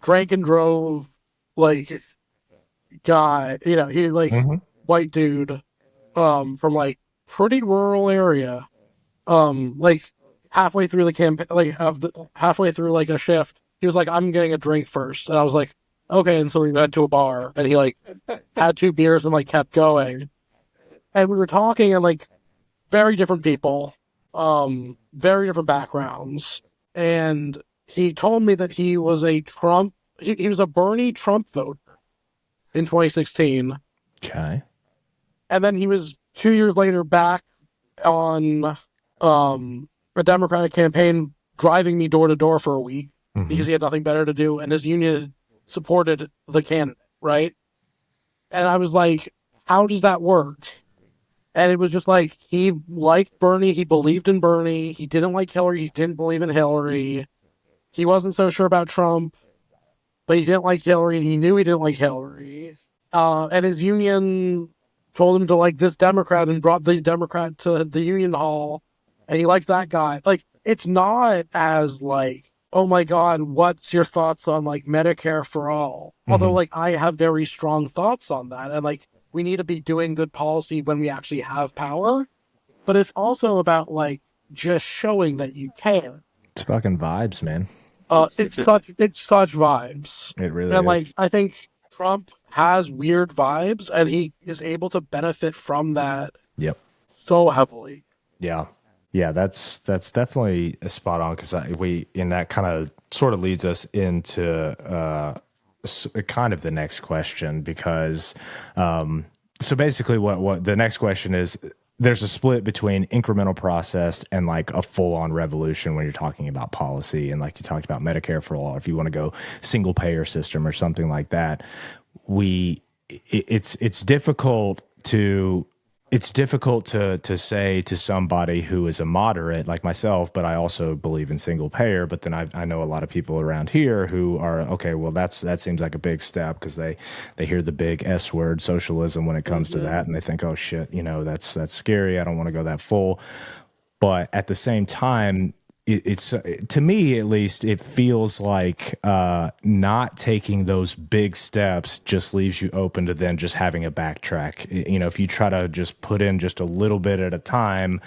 drank and drove, like, guy, you know, he like white dude, from like pretty rural area, like halfway through the campaign, like halfway through like a shift, he was like, "I'm getting a drink first," and I was like, okay, and so we went to a bar, and he like had 2 beers and like kept going, and we were talking, and like very different people, very different backgrounds, and he told me that he was a he was a Bernie Trump voter in 2016. Okay. And then he was 2 years later back on a Democratic campaign, driving me door to door for a week because he had nothing better to do, and his union supported the candidate, right? And I was like, how does that work? And it was just like, he liked Bernie, he believed in Bernie, he didn't like Hillary, he didn't believe in Hillary, he wasn't so sure about Trump, but he didn't like Hillary, and he knew he didn't like Hillary. And his union told him to like this Democrat, and brought the Democrat to the union hall, and he liked that guy. Like, it's not as like, oh my God, what's your thoughts on like Medicare for all? Although like I have very strong thoughts on that, and like we need to be doing good policy when we actually have power. But it's also about like just showing that you can. It's fucking vibes, man. It's such vibes. It really and is. Like, I think Trump has weird vibes, and he is able to benefit from that. Yep. So heavily. Yeah. Yeah, that's definitely a spot on, because and that kind of sort of leads us into kind of the next question, because so basically what the next question is, there's a split between incremental process and like a full-on revolution when you're talking about policy, and like you talked about Medicare for all. If you want to go single payer system or something like that, it's difficult to say to somebody who is a moderate like myself, but I also believe in single payer. But then I know a lot of people around here who are, okay, well, that seems like a big step, because they hear the big S word, socialism, when it comes to that, and they think, oh shit, that's scary. I don't want to go that full. But at the same time, it's to me at least, it feels like not taking those big steps just leaves you open to then just having a backtrack. If you try to just put in just a little bit at a time,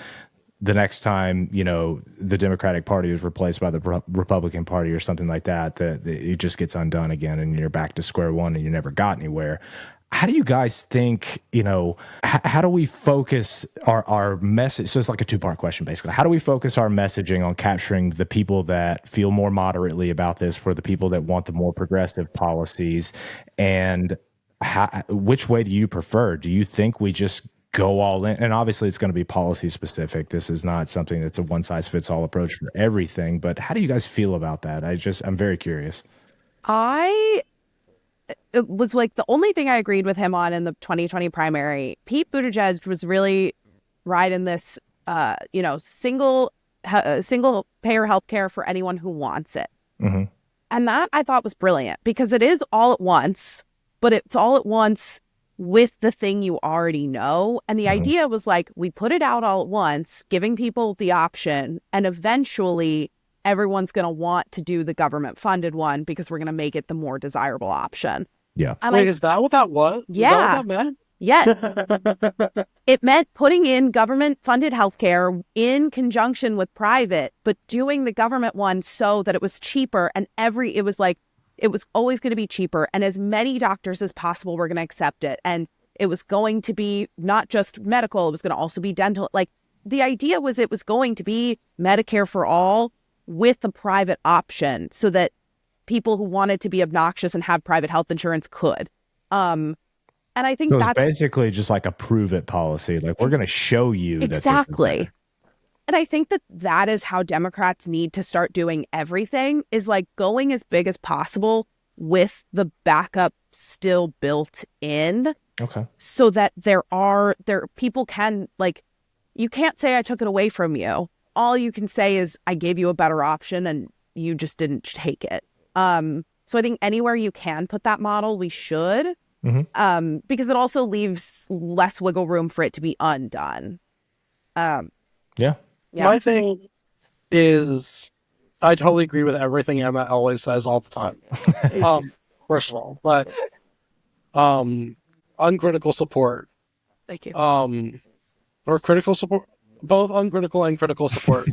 the next time the Democratic Party is replaced by the Republican Party or something like that, that it just gets undone again, and you're back to square one, and you never got anywhere. How do you guys think, how do we focus our message? So it's like a two-part question, basically. How do we focus our messaging on capturing the people that feel more moderately about this, for the people that want the more progressive policies? And which way do you prefer? Do you think we just go all in? And obviously it's going to be policy specific. This is not something that's a one-size-fits-all approach for everything. But how do you guys feel about that? I'm very curious. It was like the only thing I agreed with him on in the 2020 primary. Pete Buttigieg was really riding this, single payer healthcare for anyone who wants it. Mm-hmm. And that I thought was brilliant, because it is all at once, but it's all at once with the thing you already know. And the idea was like, we put it out all at once, giving people the option, and eventually everyone's going to want to do the government funded one because we're going to make it the more desirable option. Yeah. And Wait, is that what that was? Yeah. Is that what that meant? Yes. It meant putting in government funded healthcare in conjunction with private, but doing the government one so that it was cheaper, and it was always going to be cheaper, and as many doctors as possible were going to accept it. And it was going to be not just medical, it was going to also be dental. Like, the idea was it was going to be Medicare for all with a private option, so that people who wanted to be obnoxious and have private health insurance could. And I think so that's basically just like a prove it policy. Like, we're going to show you exactly. And I think that is how Democrats need to start doing everything, is like going as big as possible with the backup still built in. Okay. So that people can, like, you can't say I took it away from you. All you can say is I gave you a better option and you just didn't take it. So I think anywhere you can put that model, we should, because it also leaves less wiggle room for it to be undone. Yeah. My thing is, I totally agree with everything Emma always says all the time. First of all, but uncritical support. Thank you. Or critical support. Both uncritical and critical support.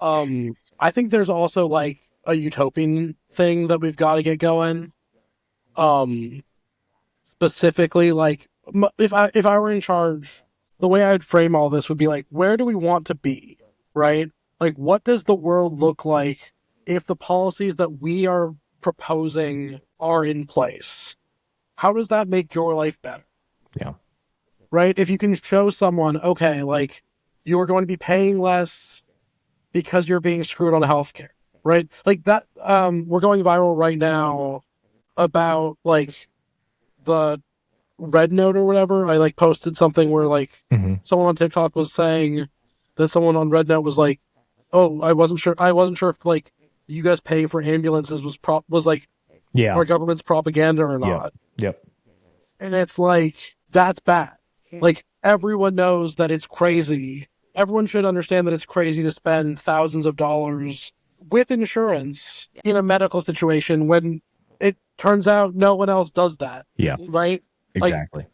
I think there's also like a utopian thing that we've got to get going. Specifically, like, if I were in charge, the way I'd frame all this would be like, where do we want to be, right? Like, what does the world look like if the policies that we are proposing are in place? How does that make your life better? Yeah. Right? If you can show someone, okay, like, you're going to be paying less because you're being screwed on healthcare, right? Like that, we're going viral right now about like the Red Note or whatever. I like posted something where like someone on TikTok was saying that someone on Red Note was like, "Oh, I wasn't sure if like you guys paying for ambulances was like our government's propaganda or not." Yep. And it's like, that's bad. Like, everyone knows that it's crazy. Everyone should understand that it's crazy to spend thousands of dollars with insurance in a medical situation when it turns out no one else does that. Yeah. Right? Exactly.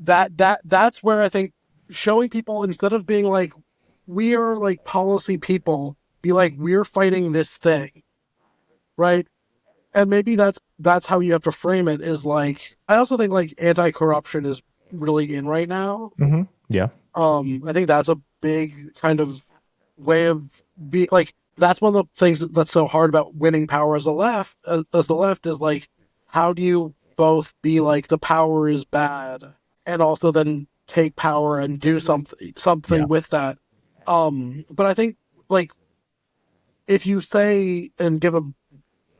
Like, that's where I think showing people, instead of being like, we are like policy people, be like, we're fighting this thing. Right? And maybe that's how you have to frame it, is like, I also think like anti-corruption is really in right now. Mm-hmm. Yeah. I think that's a big kind of way of being, like, that's one of the things that's so hard about winning power as the left is like, how do you both be like, the power is bad, and also then take power and do something with that. But I think like if you say and give a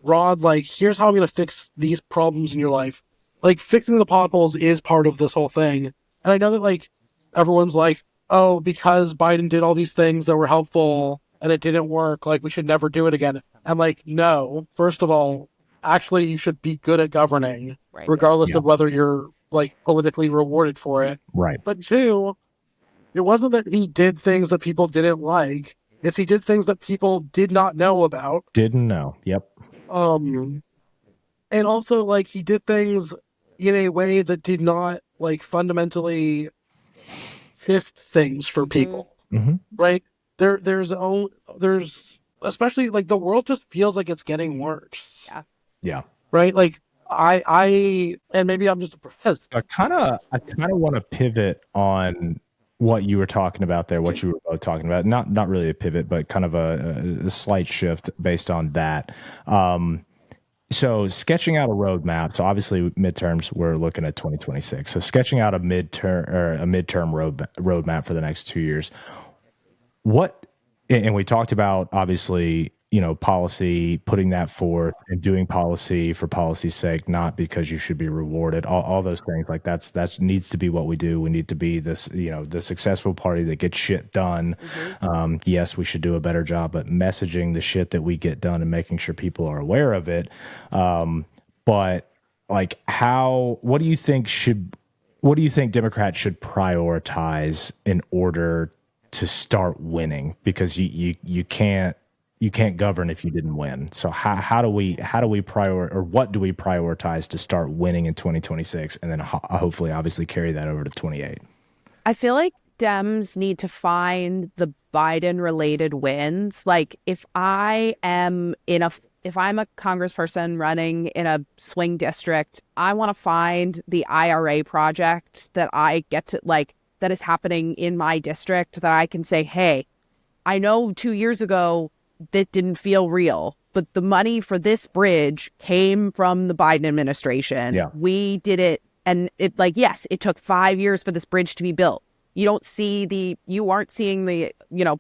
broad like, here's how I'm going to fix these problems in your life, like fixing the potholes is part of this whole thing. And I know that like everyone's like, oh, because Biden did all these things that were helpful and it didn't work, like we should never do it again. I'm like, no, first of all, actually you should be good at governing, regardless of whether you're like politically rewarded for it. Right. But two, it wasn't that he did things that people didn't like. It's he did things that people did not know about. Didn't know. Yep. And also like he did things in a way that did not like fundamentally shift things for people. Mm-hmm. Right? There's especially like the world just feels like it's getting worse. Yeah. Right? Like I and maybe I'm just depressed. I kind of want to pivot on what you were talking about there, what you were both talking about. Not really a pivot, but kind of a slight shift based on that. So sketching out a roadmap. So obviously midterms, we're looking at 2026. So sketching out a midterm roadmap for the next 2 years. And we talked about obviously, policy, putting that forth and doing policy for policy's sake, not because you should be rewarded, all those things like that needs to be what we do. We need to be this, the successful party that gets shit done. Yes, we should do a better job at messaging the shit that we get done and making sure people are aware of it. But like what do you think Democrats should prioritize in order to start winning? Because you can't govern if you didn't win. So how do we what do we prioritize to start winning in 2026 and then hopefully obviously carry that over to 28? I feel like Dems need to find the Biden related wins. Like if I'm a congressperson running in a swing district, I want to find the IRA project that I get to like that is happening in my district that I can say, hey, I know 2 years ago that didn't feel real, but the money for this bridge came from the Biden administration. Yeah. We did it. And it yes, it took 5 years for this bridge to be built. You aren't seeing the,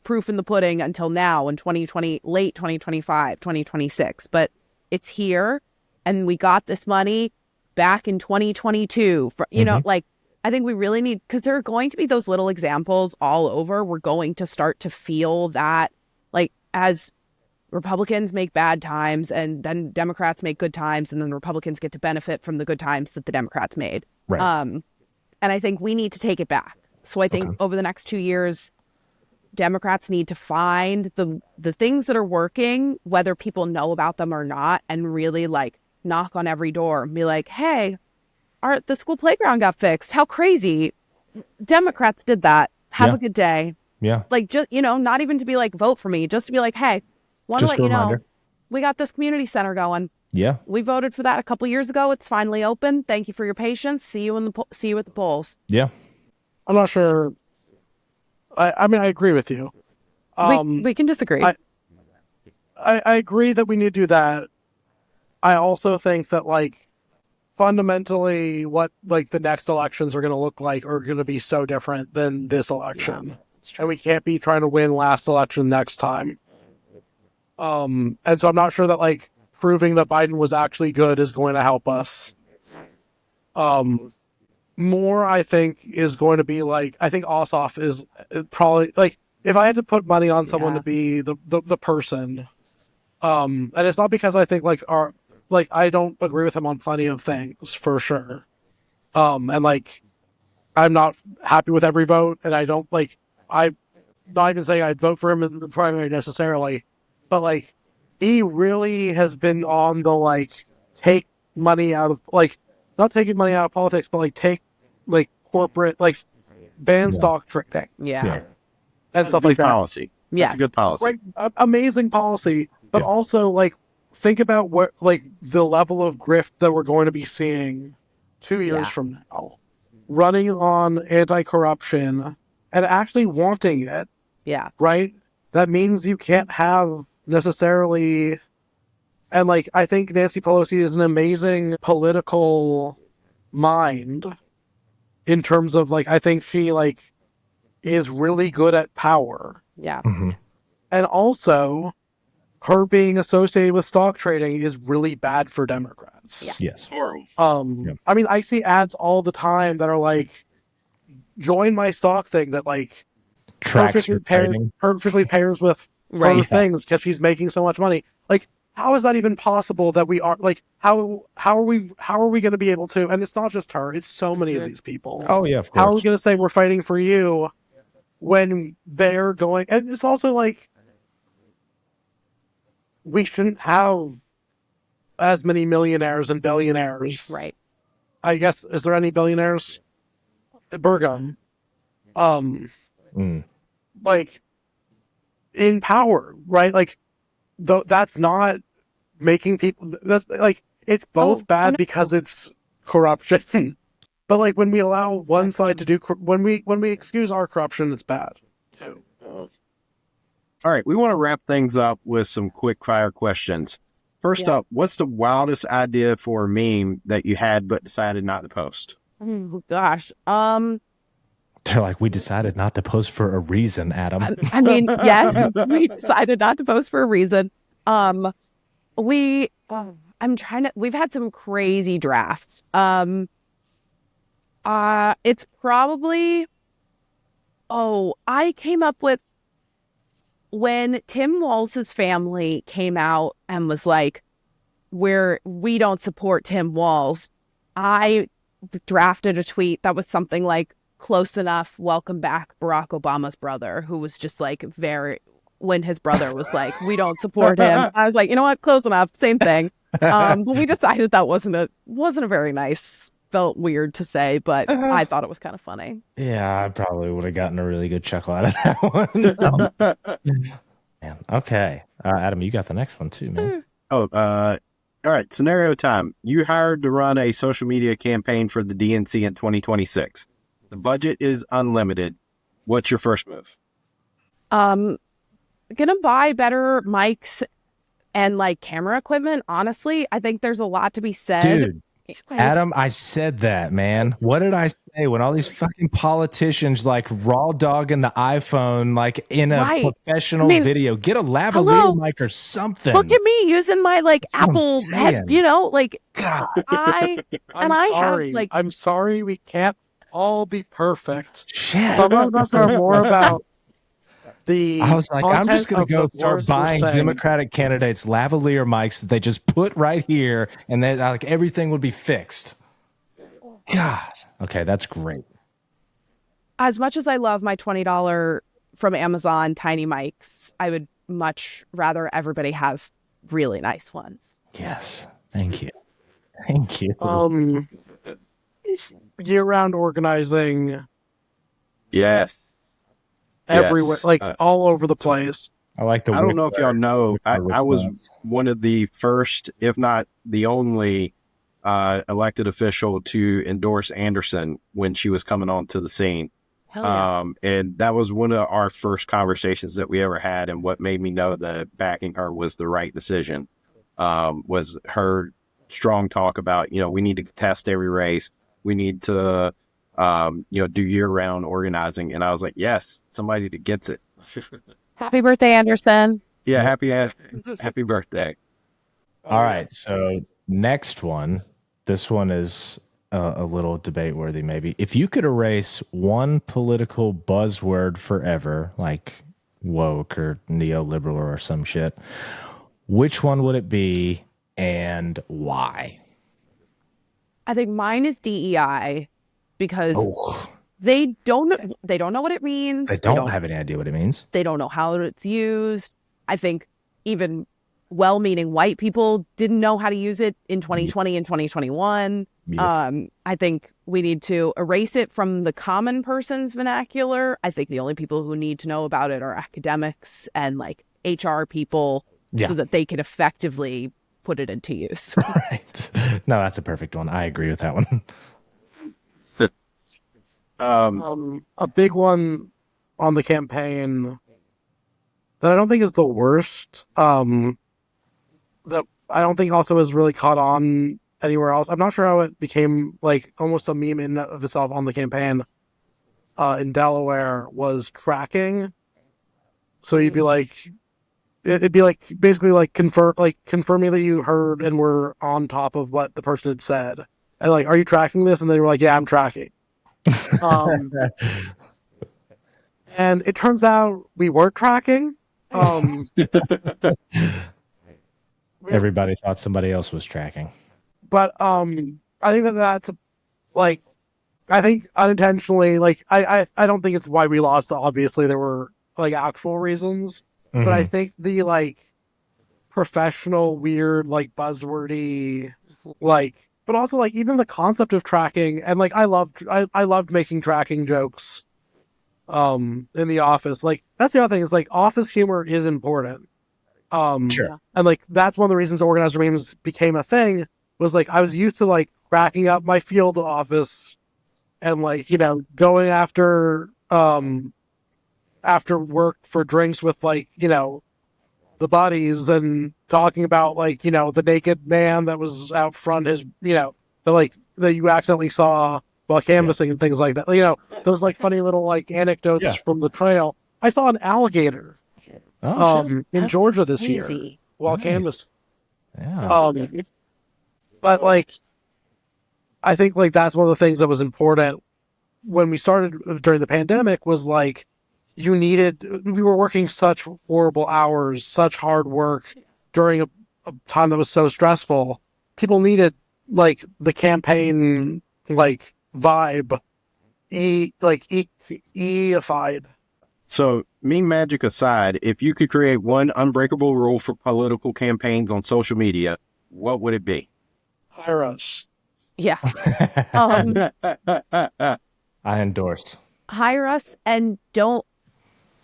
proof in the pudding until now in 2020, late 2025, 2026, but it's here. And we got this money back in 2022 for, I think we really need, because there are going to be those little examples all over. We're going to start to feel that, like, as Republicans make bad times and then Democrats make good times, and then Republicans get to benefit from the good times that the Democrats made. Right. And I think we need to take it back. So I think over the next 2 years, Democrats need to find the things that are working, whether people know about them or not, and really like knock on every door and be like, hey, the school playground got fixed. How crazy. Democrats did that. Have a good day. Yeah. Like, just, not even to be like, vote for me, just to be like, hey, want to let you know, we got this community center going. Yeah. We voted for that a couple years ago. It's finally open. Thank you for your patience. See you at the polls. Yeah. I'm not sure. I mean, I agree with you. We can disagree. I agree that we need to do that. I also think that like fundamentally what like the next elections are going to look like are going to be so different than this election. And we can't be trying to win last election next time. And so I'm not sure that like proving that Biden was actually good is going to help us. More, I think, is going to be like, I think Ossoff is probably like, if I had to put money on someone to be the person, and it's not because I think I don't agree with him on plenty of things for sure. And like, I'm not happy with every vote, and I don't like, I'm not even saying I'd vote for him in the primary necessarily, but like, he really has been on the like, take money out of like, not taking money out of politics, but like take like corporate, like ban stock trading. Yeah. And stuff like that. Policy. Yeah. It's a good policy. Right. Amazing policy. But also like, think about what, like the level of grift that we're going to be seeing 2 years from now, running on anti-corruption and actually wanting it. Yeah. Right. That means you can't have necessarily. And like, I think Nancy Pelosi is an amazing political mind. in terms of like I think she like is really good at power. Yeah. Mm-hmm. And also her being associated with stock trading is really bad for Democrats. Yeah. Yes. Horrible. I mean I see ads all the time that are like join my stock thing that like Tracks your trading. perfectly pairs with her Right. things because she's making so much money. Like, how is that even possible that we are like how are we going to be able to? And it's not just her; it's so many of these people. Oh yeah, of course. How are we going to say we're fighting for you when they're going? And it's also like we shouldn't have as many millionaires and billionaires. Right. I guess is there any billionaires? Bergam. Like in power, right? Like that's not making people that's like it's both bad because it's corruption. But like when we allow one side to do when we excuse our corruption, it's bad too. All right, we want to wrap things up with some quick fire questions. First up, what's the wildest idea for a meme that you had but decided not to post? Oh, gosh. They're like, we decided not to post for a reason, Adam. I mean, yes, we decided not to post for a reason. We've had some crazy drafts. It's probably, I came up with when Tim Walz's family came out and was like, we don't support Tim Walz. I drafted a tweet that was something like, close enough, welcome back Barack Obama's brother, who was just like when his brother was like, we don't support him. I was like, you know what, close enough, same thing. But we decided that wasn't a very nice, felt weird to say, but I thought it was kind of funny. Yeah, I probably would have gotten a really good chuckle out of that one. Man, okay. Adam, you got the next one too, man. All right, scenario time. You hired to run a social media campaign for the DNC in 2026. The budget is unlimited. What's your first move? Gonna buy better mics and like camera equipment. Honestly, I think there's a lot to be said. Dude, Adam, I said that, man. What did I say when all these fucking politicians like raw dogging the iPhone like in a professional video? Get a lavalier mic or something. Look at me using my like Apple head, like God. I'm sorry we can't all be perfect. Shit. Some of us are more about the I was like, I'm just going to go start buying saying. Democratic candidates lavalier mics that they just put right here, and then like everything would be fixed. God. Okay, that's great. As much as I love my $20 from Amazon tiny mics, I would much rather everybody have really nice ones. Yes. Thank you. Thank you. Year-round organizing. Yes. Everywhere, like all over the place. I like the. I don't know if y'all know. I was one of the first, if not the only, elected official to endorse Anderson when she was coming onto the scene. Hell yeah. And that was one of our first conversations that we ever had. And what made me know that backing her was the right decision was her strong talk about, we need to contest every race. We need to, do year-round organizing. And I was like, yes, somebody that gets it. Happy birthday, Anderson. Yeah, happy birthday. All right, so next one. This one is a little debate-worthy, maybe. If you could erase one political buzzword forever, like woke or neoliberal or some shit, which one would it be and why? I think mine is DEI because they don't know what it means. They don't have any idea what it means. They don't know how it's used. I think even well-meaning white people didn't know how to use it in 2020 and 2021. Yeah. I think we need to erase it from the common person's vernacular. I think the only people who need to know about it are academics and like HR people so that they can effectively put it into use. Right. No, that's a perfect one. I agree with that one. A big one on the campaign that I don't think is the worst, that I don't think also is really caught on anywhere else. I'm not sure how it became like almost a meme in of itself on the campaign in Delaware was tracking. So you'd be like, it'd be like basically like confirming that you heard and were on top of what the person had said. And like, are you tracking this? And they were like, yeah, I'm tracking. And it turns out we weren't tracking. Everybody thought somebody else was tracking. But I think that's like, I think unintentionally, like I don't think it's why we lost. Obviously, there were like actual reasons, but I think the like professional, weird, like buzzwordy, like, but also like even the concept of tracking and like I loved making tracking jokes in the office. Like that's the other thing is like office humor is important. Sure. And like that's one of the reasons organizer memes became a thing was like I was used to like cracking up my field office and like, you know, going after work for drinks with like, you know, the buddies and talking about like, you know, the naked man that was out front, his, you know, that you accidentally saw while canvassing and things like that. You know, those like funny little like anecdotes from the trail. I saw an alligator in Georgia this year while canvassing. Yeah. But like, I think like that's one of the things that was important when we started during the pandemic was like, we were working such horrible hours, such hard work during a time that was so stressful. People needed like the campaign, like vibe, E-ified. So, meme magic aside, if you could create one unbreakable rule for political campaigns on social media, what would it be? Hire us. Yeah. I endorse. Hire us and don't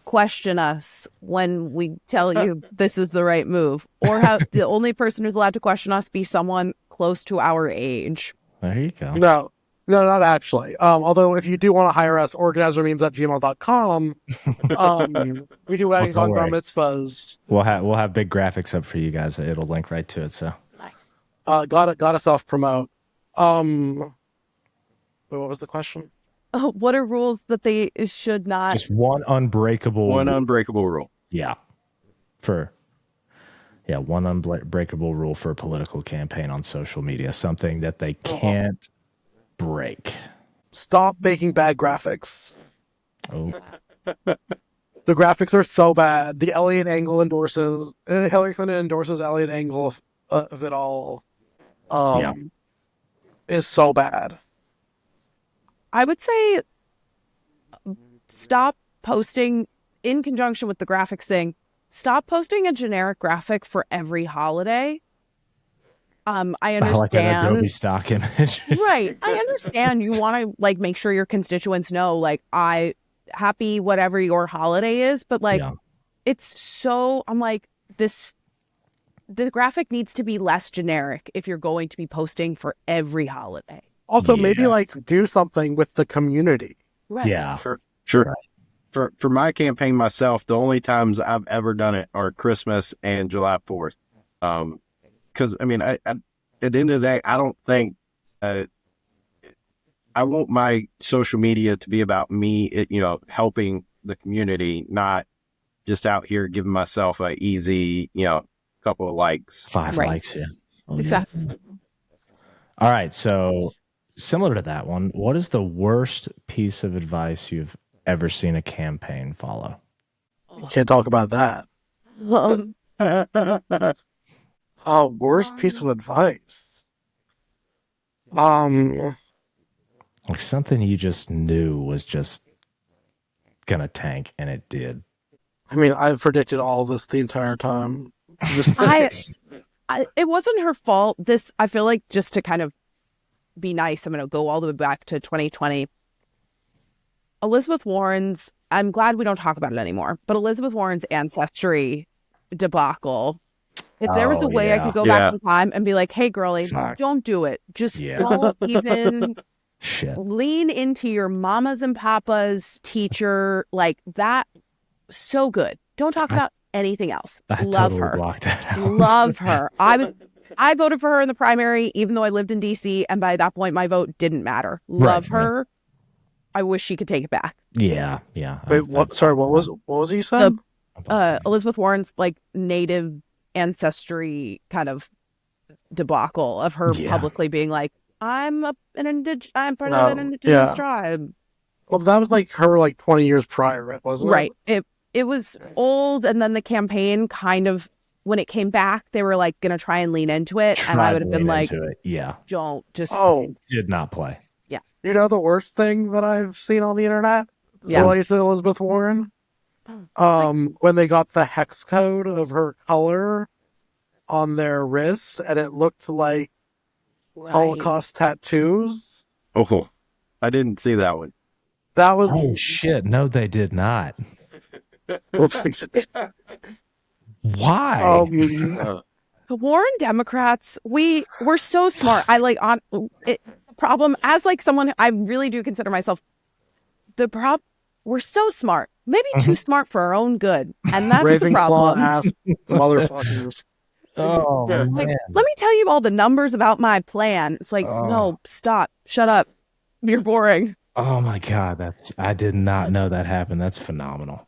question us when we tell you this is the right move, or have the only person who's allowed to question us be someone close to our age. There you go. No, not actually. Although if you do want to hire us, organizermemes@gmail.com. We do weddings on bar mitzvahs. We'll have big graphics up for you guys. It'll link right to it. So, gotta self promote. Wait, what was the question? What are rules that they should not? just one unbreakable rule. Yeah. One unbreakable rule for a political campaign on social media. Something that they can't break. Stop making bad graphics. Oh. The graphics are so bad. The Elliot angle endorses Hillary Clinton endorses Elliot angle of it all. Is so bad. I would say stop posting in conjunction with the graphics thing. Stop posting a generic graphic for every holiday. I understand. Like an Adobe stock image. Right. I understand you want to like make sure your constituents know like happy whatever your holiday is, but like it's so I'm like the graphic needs to be less generic if you're going to be posting for every holiday. Also, maybe like do something with the community. Right. Yeah. Sure. Right. For my campaign myself, the only times I've ever done it are Christmas and July 4th. Because I mean, I at the end of the day, I don't think I want my social media to be about me, helping the community, not just out here giving myself a easy, couple of likes. 5 likes, yeah. Exactly. All right, so similar to that one, what is the worst piece of advice you've ever seen a campaign follow? You can't talk about that. Worst piece of advice. Like something you just knew was just gonna tank, and it did. I mean, I've predicted all this the entire time. It wasn't her fault. I feel like, just to kind of be nice, I'm going to go all the way back to 2020. Elizabeth Warren's, I'm glad we don't talk about it anymore, but Elizabeth Warren's ancestry debacle. If there was a way I could go back in time and be like, hey, girlie, don't do it. Just don't even lean into your mamas and papas teacher. Like that. So good. Don't talk about anything else. I love totally her. Blocked that out. Love her. I voted for her in the primary, even though I lived in DC, and by that point, my vote didn't matter. Love her. I wish she could take it back. Yeah. Wait, what? Sorry, what was it you said? Elizabeth Warren's like native ancestry kind of debacle of her publicly being like, I'm part of an indigenous tribe. Well, that was like her like 20 years prior, wasn't it? Right. It was old, and then the campaign kind of, when it came back, they were like going to try and lean into it, and I would have been like, don't just. Oh, did not play. Yeah. You know the worst thing that I've seen on the internet related to Elizabeth Warren? When they got the hex code of her color on their wrist, and it looked like Holocaust tattoos. Oh, I didn't see that one. That was... Oh, shit. No, they did not. Why? The Warren Democrats, we're so smart. Problem as like someone, I really do consider myself we're so smart, maybe too smart for our own good, and that's the problem. Ass motherfuckers. Oh, man. Like, let me tell you all the numbers about my plan. It's like, no, stop, shut up, you're boring. Oh my God, I did not know that happened. That's phenomenal.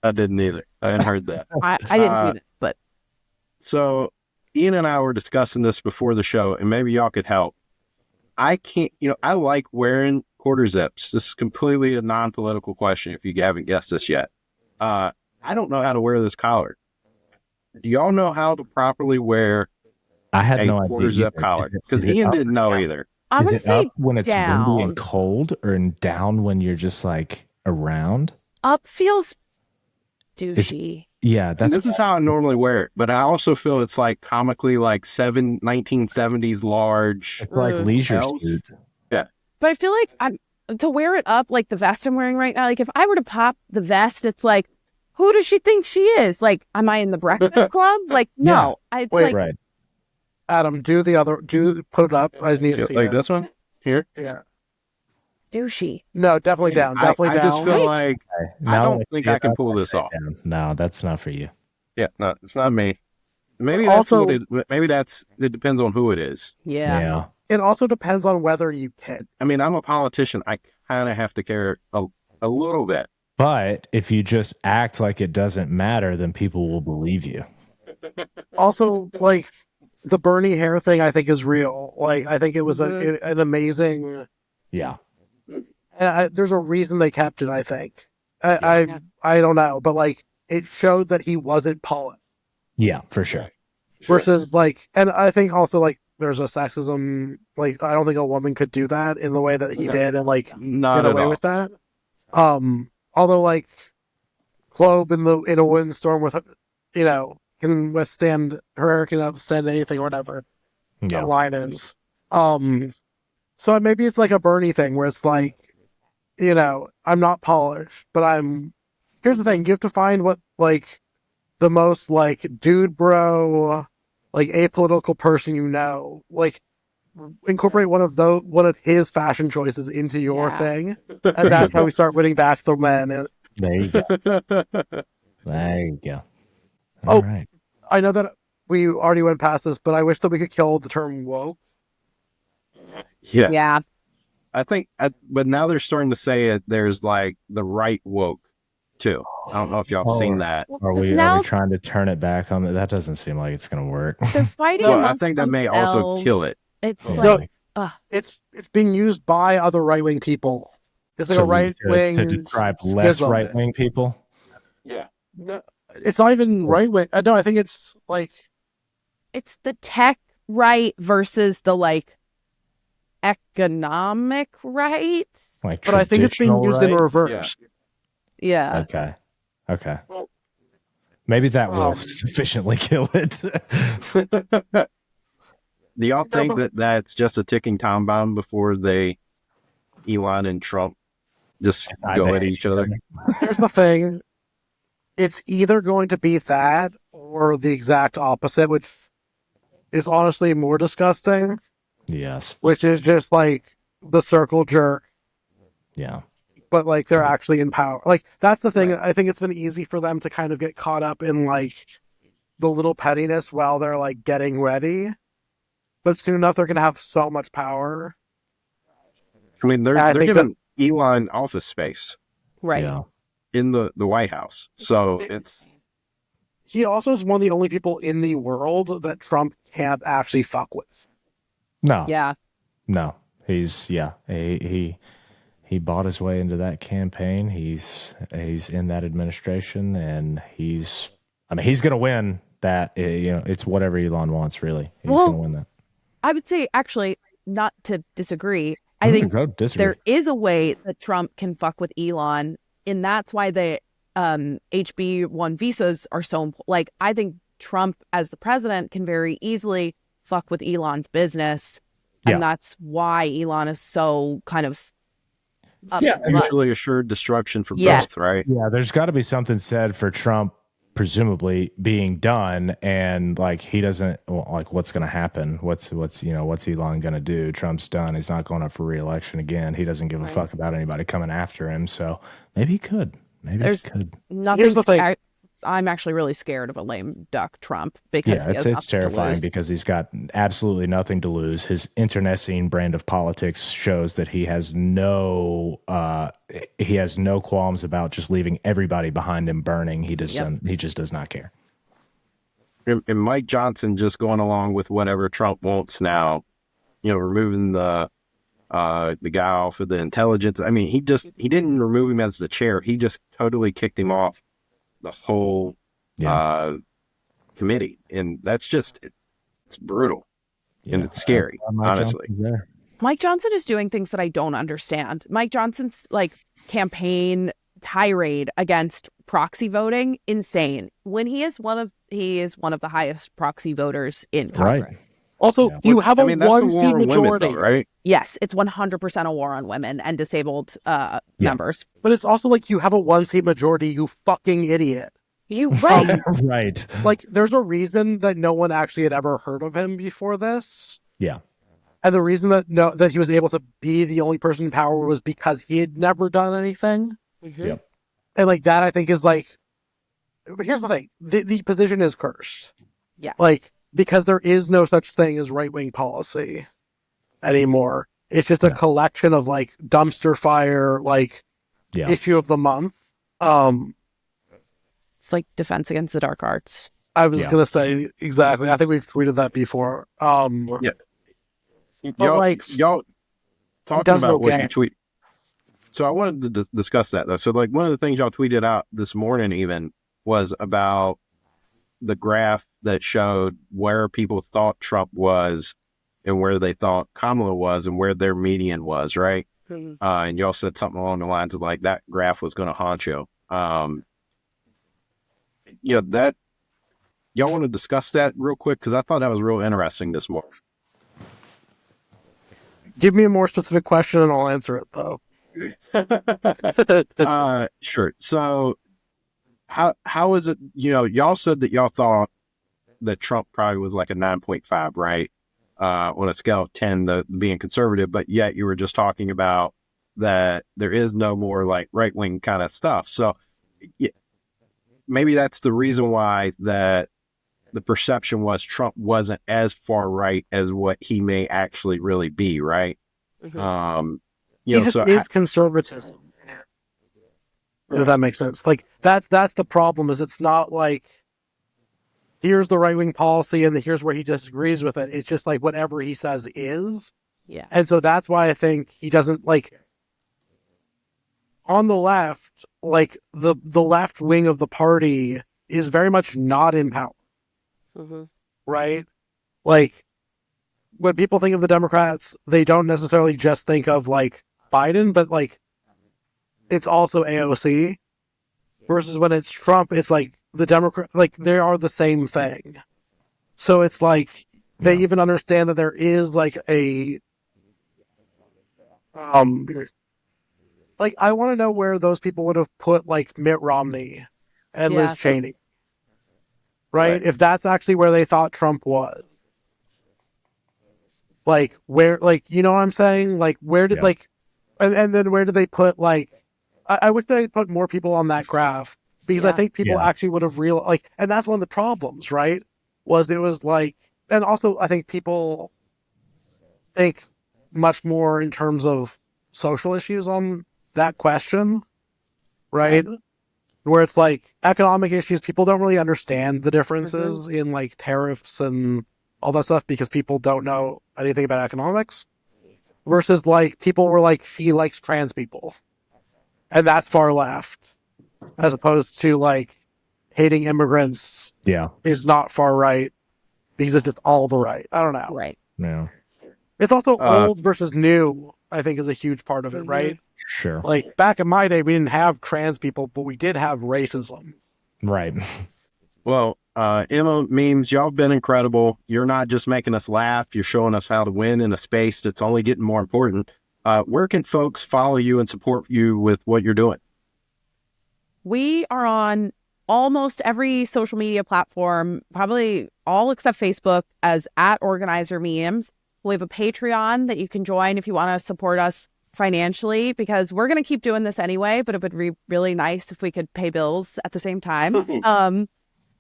I didn't either. I hadn't heard that. I didn't read it, but so Ian and I were discussing this before the show, and maybe y'all could help. I can't, I like wearing quarter zips. This is completely a non-political question if you haven't guessed this yet. I don't know how to wear this collar. Do y'all know how to properly wear a quarter zip collar? Because Ian didn't know either. I'm going to say up when it's down. windy and cold, or down when you're just like around? Up feels douchey. This is how I normally wear it, but I also feel it's like comically like 1970s large. It's like leisure suit. Yeah. But I feel like to wear it up like the vest I'm wearing right now, like if I were to pop the vest, it's like, who does she think she is? Like, am I in the Breakfast Club? Like, no. It's Wait, like, right. Adam, put it up. I need to see like it. this one here. Yeah. douchey. No, definitely down. Definitely down. I just feel like I don't think I can pull this off. Down. No, that's not for you. Yeah, no, it's not me. Maybe that's Also, it depends on who it is. Yeah. It also depends on whether you can. I mean, I'm a politician. I kind of have to care a little bit. But if you just act like it doesn't matter, then people will believe you. Also, like, the Bernie hair thing, I think is real. Like, I think it was an amazing. Yeah. And there's a reason they kept it. I think. I don't know, but like, it showed that he wasn't polished. Yeah, for sure. Versus like, and I think also like there's a sexism. Like, I don't think a woman could do that in the way that he did, and like Not get at away all. with that. Although like, Globe in a windstorm with, can withstand anything or whatever. Yeah. The line is. So maybe it's like a Bernie thing where it's like, I'm not polished, but here's the thing. You have to find what like the most like dude bro, like apolitical person, like incorporate one of his fashion choices into your thing. And that's how we start winning back the men. There you go. There you go. All All right. I know that we already went past this, but I wish that we could kill the term woke. Yeah. Yeah. I think, but now they're starting to say it. There's like the right woke too. I don't know if y'all have seen that. Are we trying to turn it back on? That doesn't seem like it's going to work. They're fighting. No, I think that may also kill it. It's It's being used by other right wing people. It's like a right wing to describe less right wing people. Yeah. No, it's not even right wing. No, I think it's like it's the tech right versus the like economic right. Like, but I think it's being used in reverse. Yeah. Okay. Maybe that will sufficiently kill it. Do y'all think that that's just a ticking time bomb before Elon and Trump just go at each other? Here's the thing. It's either going to be that or the exact opposite, which is honestly more disgusting. Yes. Which is just like the circle jerk. Yeah. But like they're actually in power. Like that's the thing. Right. I think it's been easy for them to kind of get caught up in like the little pettiness while they're like getting ready. but soon enough they're going to have so much power. I mean, they're giving Elon office space, Right. Yeah. in the White House. So it's He also is one of the only people in the world that Trump can't actually fuck with. No. Yeah. No. He's he bought his way into that campaign. He's in that administration, and he's gonna win that. It's whatever Elon wants, really. He's Well, gonna win that. I would say, actually, not to disagree. I think there is a way that Trump can fuck with Elon, and that's why the HB1 visas are so important. Like, I think Trump, as the president, can very easily fuck with Elon's business, and that's why Elon is so kind of mutually assured destruction for both, right? Yeah, there's got to be something said for Trump presumably being done, and like he doesn't like what's going to happen. What's Elon going to do? Trump's done. He's not going up for re-election again. He doesn't give a fuck about anybody coming after him. So maybe he could. Maybe he could. Here's the thing. I'm actually really scared of a lame duck Trump because it's terrifying because he's got absolutely nothing to lose. His internecine brand of politics shows that he has no qualms about just leaving everybody behind him burning. He just does not care. And Mike Johnson just going along with whatever Trump wants now, removing the guy off of the intelligence. I mean, he didn't remove him as the chair. He just totally kicked him off the whole committee. And that's just, it's brutal and it's scary, honestly. Mike Johnson is doing things that I don't understand. Mike Johnson's campaign tirade against proxy voting, insane. When he is one of the highest proxy voters in Congress. Right. Also, you have a one-seat majority, though, right? Yes, it's 100% a war on women and disabled members. But it's also like you have a one-seat majority, you fucking idiot. You right. Right. Like, there's a reason that no one actually had ever heard of him before this. Yeah. And the reason that he was able to be the only person in power was because he had never done anything. Mm-hmm. Yep. And like that, I think is like. But here's the thing: the position is cursed. Yeah. Like, because there is no such thing as right-wing policy anymore. It's just a collection of like dumpster fire, issue of the month. It's like Defense Against the Dark Arts. I was gonna say exactly. I think we've tweeted that before. Y'all talking does about no what game. you tweet. So I wanted to discuss that though. So like one of the things y'all tweeted out this morning even was about the graph that showed where people thought Trump was and where they thought Kamala was and where their median was, right? Mm-hmm. And y'all said something along the lines of like that graph was going to haunt you. That y'all want to discuss that real quick? Because I thought that was real interesting this morning. Give me a more specific question and I'll answer it though. Sure. So how is it, y'all said that y'all thought that Trump probably was like a 9.5, right? On a scale of 10, being conservative, but yet you were just talking about that there is no more like right-wing kind of stuff. So maybe that's the reason why that the perception was Trump wasn't as far right as what he may actually really be, right? Mm-hmm. Is conservatism. If that makes sense. Like that's the problem. Is it's not like here's the right wing policy and here's where he disagrees with it. It's just like whatever he says is. Yeah. And so that's why I think he doesn't like on the left. Like the left wing of the party is very much not in power. Mm-hmm. Right? Like when people think of the Democrats, they don't necessarily just think of like Biden, but like it's also AOC. Versus when it's Trump, it's like the Democrat, like they are the same thing. So it's like they even understand that there is like a like I want to know where those people would have put like Mitt Romney and Liz Cheney. Right? If that's actually where they thought Trump was. Like where, like, you know what I'm saying? Like where did like, and then where did they put like, I wish they put more people on that graph because I think people actually would have and that's one of the problems, right? It was like, and also I think people think much more in terms of social issues on that question, right? Where it's like economic issues, people don't really understand the differences in like tariffs and all that stuff because people don't know anything about economics. Versus like people were like, she likes trans people. And that's far left. As opposed to like hating immigrants is not far right because it's just all the right. I don't know. Right. Yeah. It's also old versus new, I think, is a huge part of it, right? Sure. Like back in my day, we didn't have trans people, but we did have racism. Right. Well, Emma, memes, y'all have been incredible. You're not just making us laugh. You're showing us how to win in a space that's only getting more important. Where can folks follow you and support you with what you're doing? We are on almost every social media platform, probably all except Facebook, as @OrganizerMemes. We have a Patreon that you can join if you want to support us financially, because we're going to keep doing this anyway, but it would be really nice if we could pay bills at the same time. We have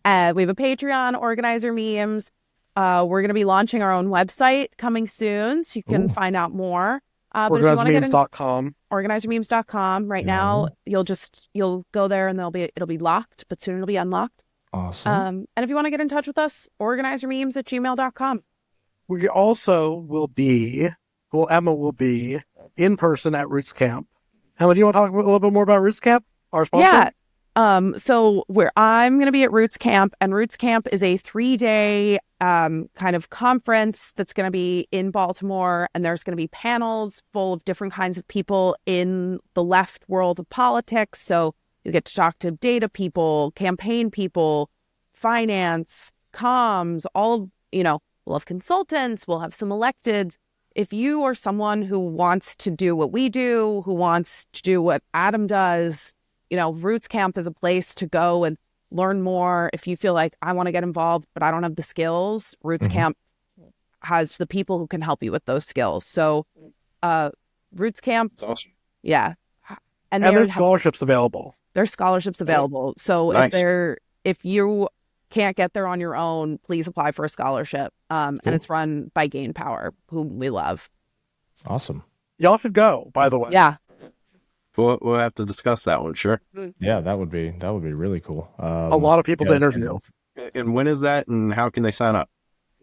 a Patreon, Organizer Memes. We're going to be launching our own website coming soon, so you can find out more. OrganizerMemes.com. OrganizerMemes.com. Right now, you'll go there and it'll be locked, but soon it'll be unlocked. Awesome. And if you want to get in touch with us, OrganizerMemes@gmail.com. We also will be, Emma will be in person at Roots Camp. Emma, do you want to talk a little bit more about Roots Camp, our sponsor? Yeah. So I'm going to be at Roots Camp, and Roots Camp is a 3-day kind of conference that's going to be in Baltimore, and there's going to be panels full of different kinds of people in the left world of politics. So you get to talk to data people, campaign people, finance, comms, we'll have consultants, we'll have some electeds. If you are someone who wants to do what we do, who wants to do what Adam does, Roots Camp is a place to go and learn more. If you feel like I want to get involved, but I don't have the skills, Roots Camp has the people who can help you with those skills. So Roots Camp. That's awesome. Yeah. And there's scholarships available. There's scholarships available. So nice. if you can't get there on your own, please apply for a scholarship. And it's run by Gain Power, whom we love. Awesome. Y'all should go, by the way. Yeah. We'll have to discuss that one, sure. Yeah, that would be really cool. A lot of people to interview. And when is that, and how can they sign up?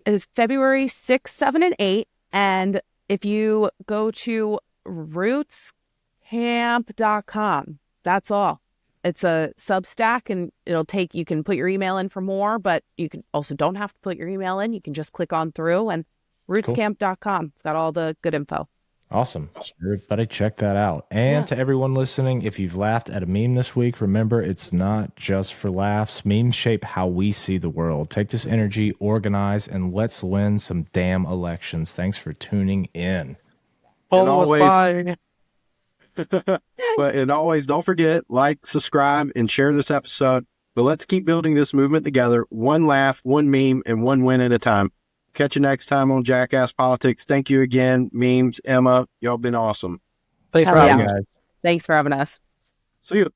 It is February 6th, 7th, and 8th. And if you go to rootscamp.com, that's all. It's a Substack, and you can put your email in for more, but you can also don't have to put your email in. You can just click on through, and rootscamp.com. It's got all the good info. Awesome. Everybody check that out. And to everyone listening, if you've laughed at a meme this week, remember it's not just for laughs. Memes shape how we see the world. Take this energy, organize, and let's win some damn elections. Thanks for tuning in. Bye. And always don't forget, like, subscribe, and share this episode. But let's keep building this movement together, one laugh, one meme, and one win at a time. Catch you next time on Jackass Politics. Thank you again, Memes, Emma. Y'all been awesome. Thanks for having us. Thanks for having us. See you.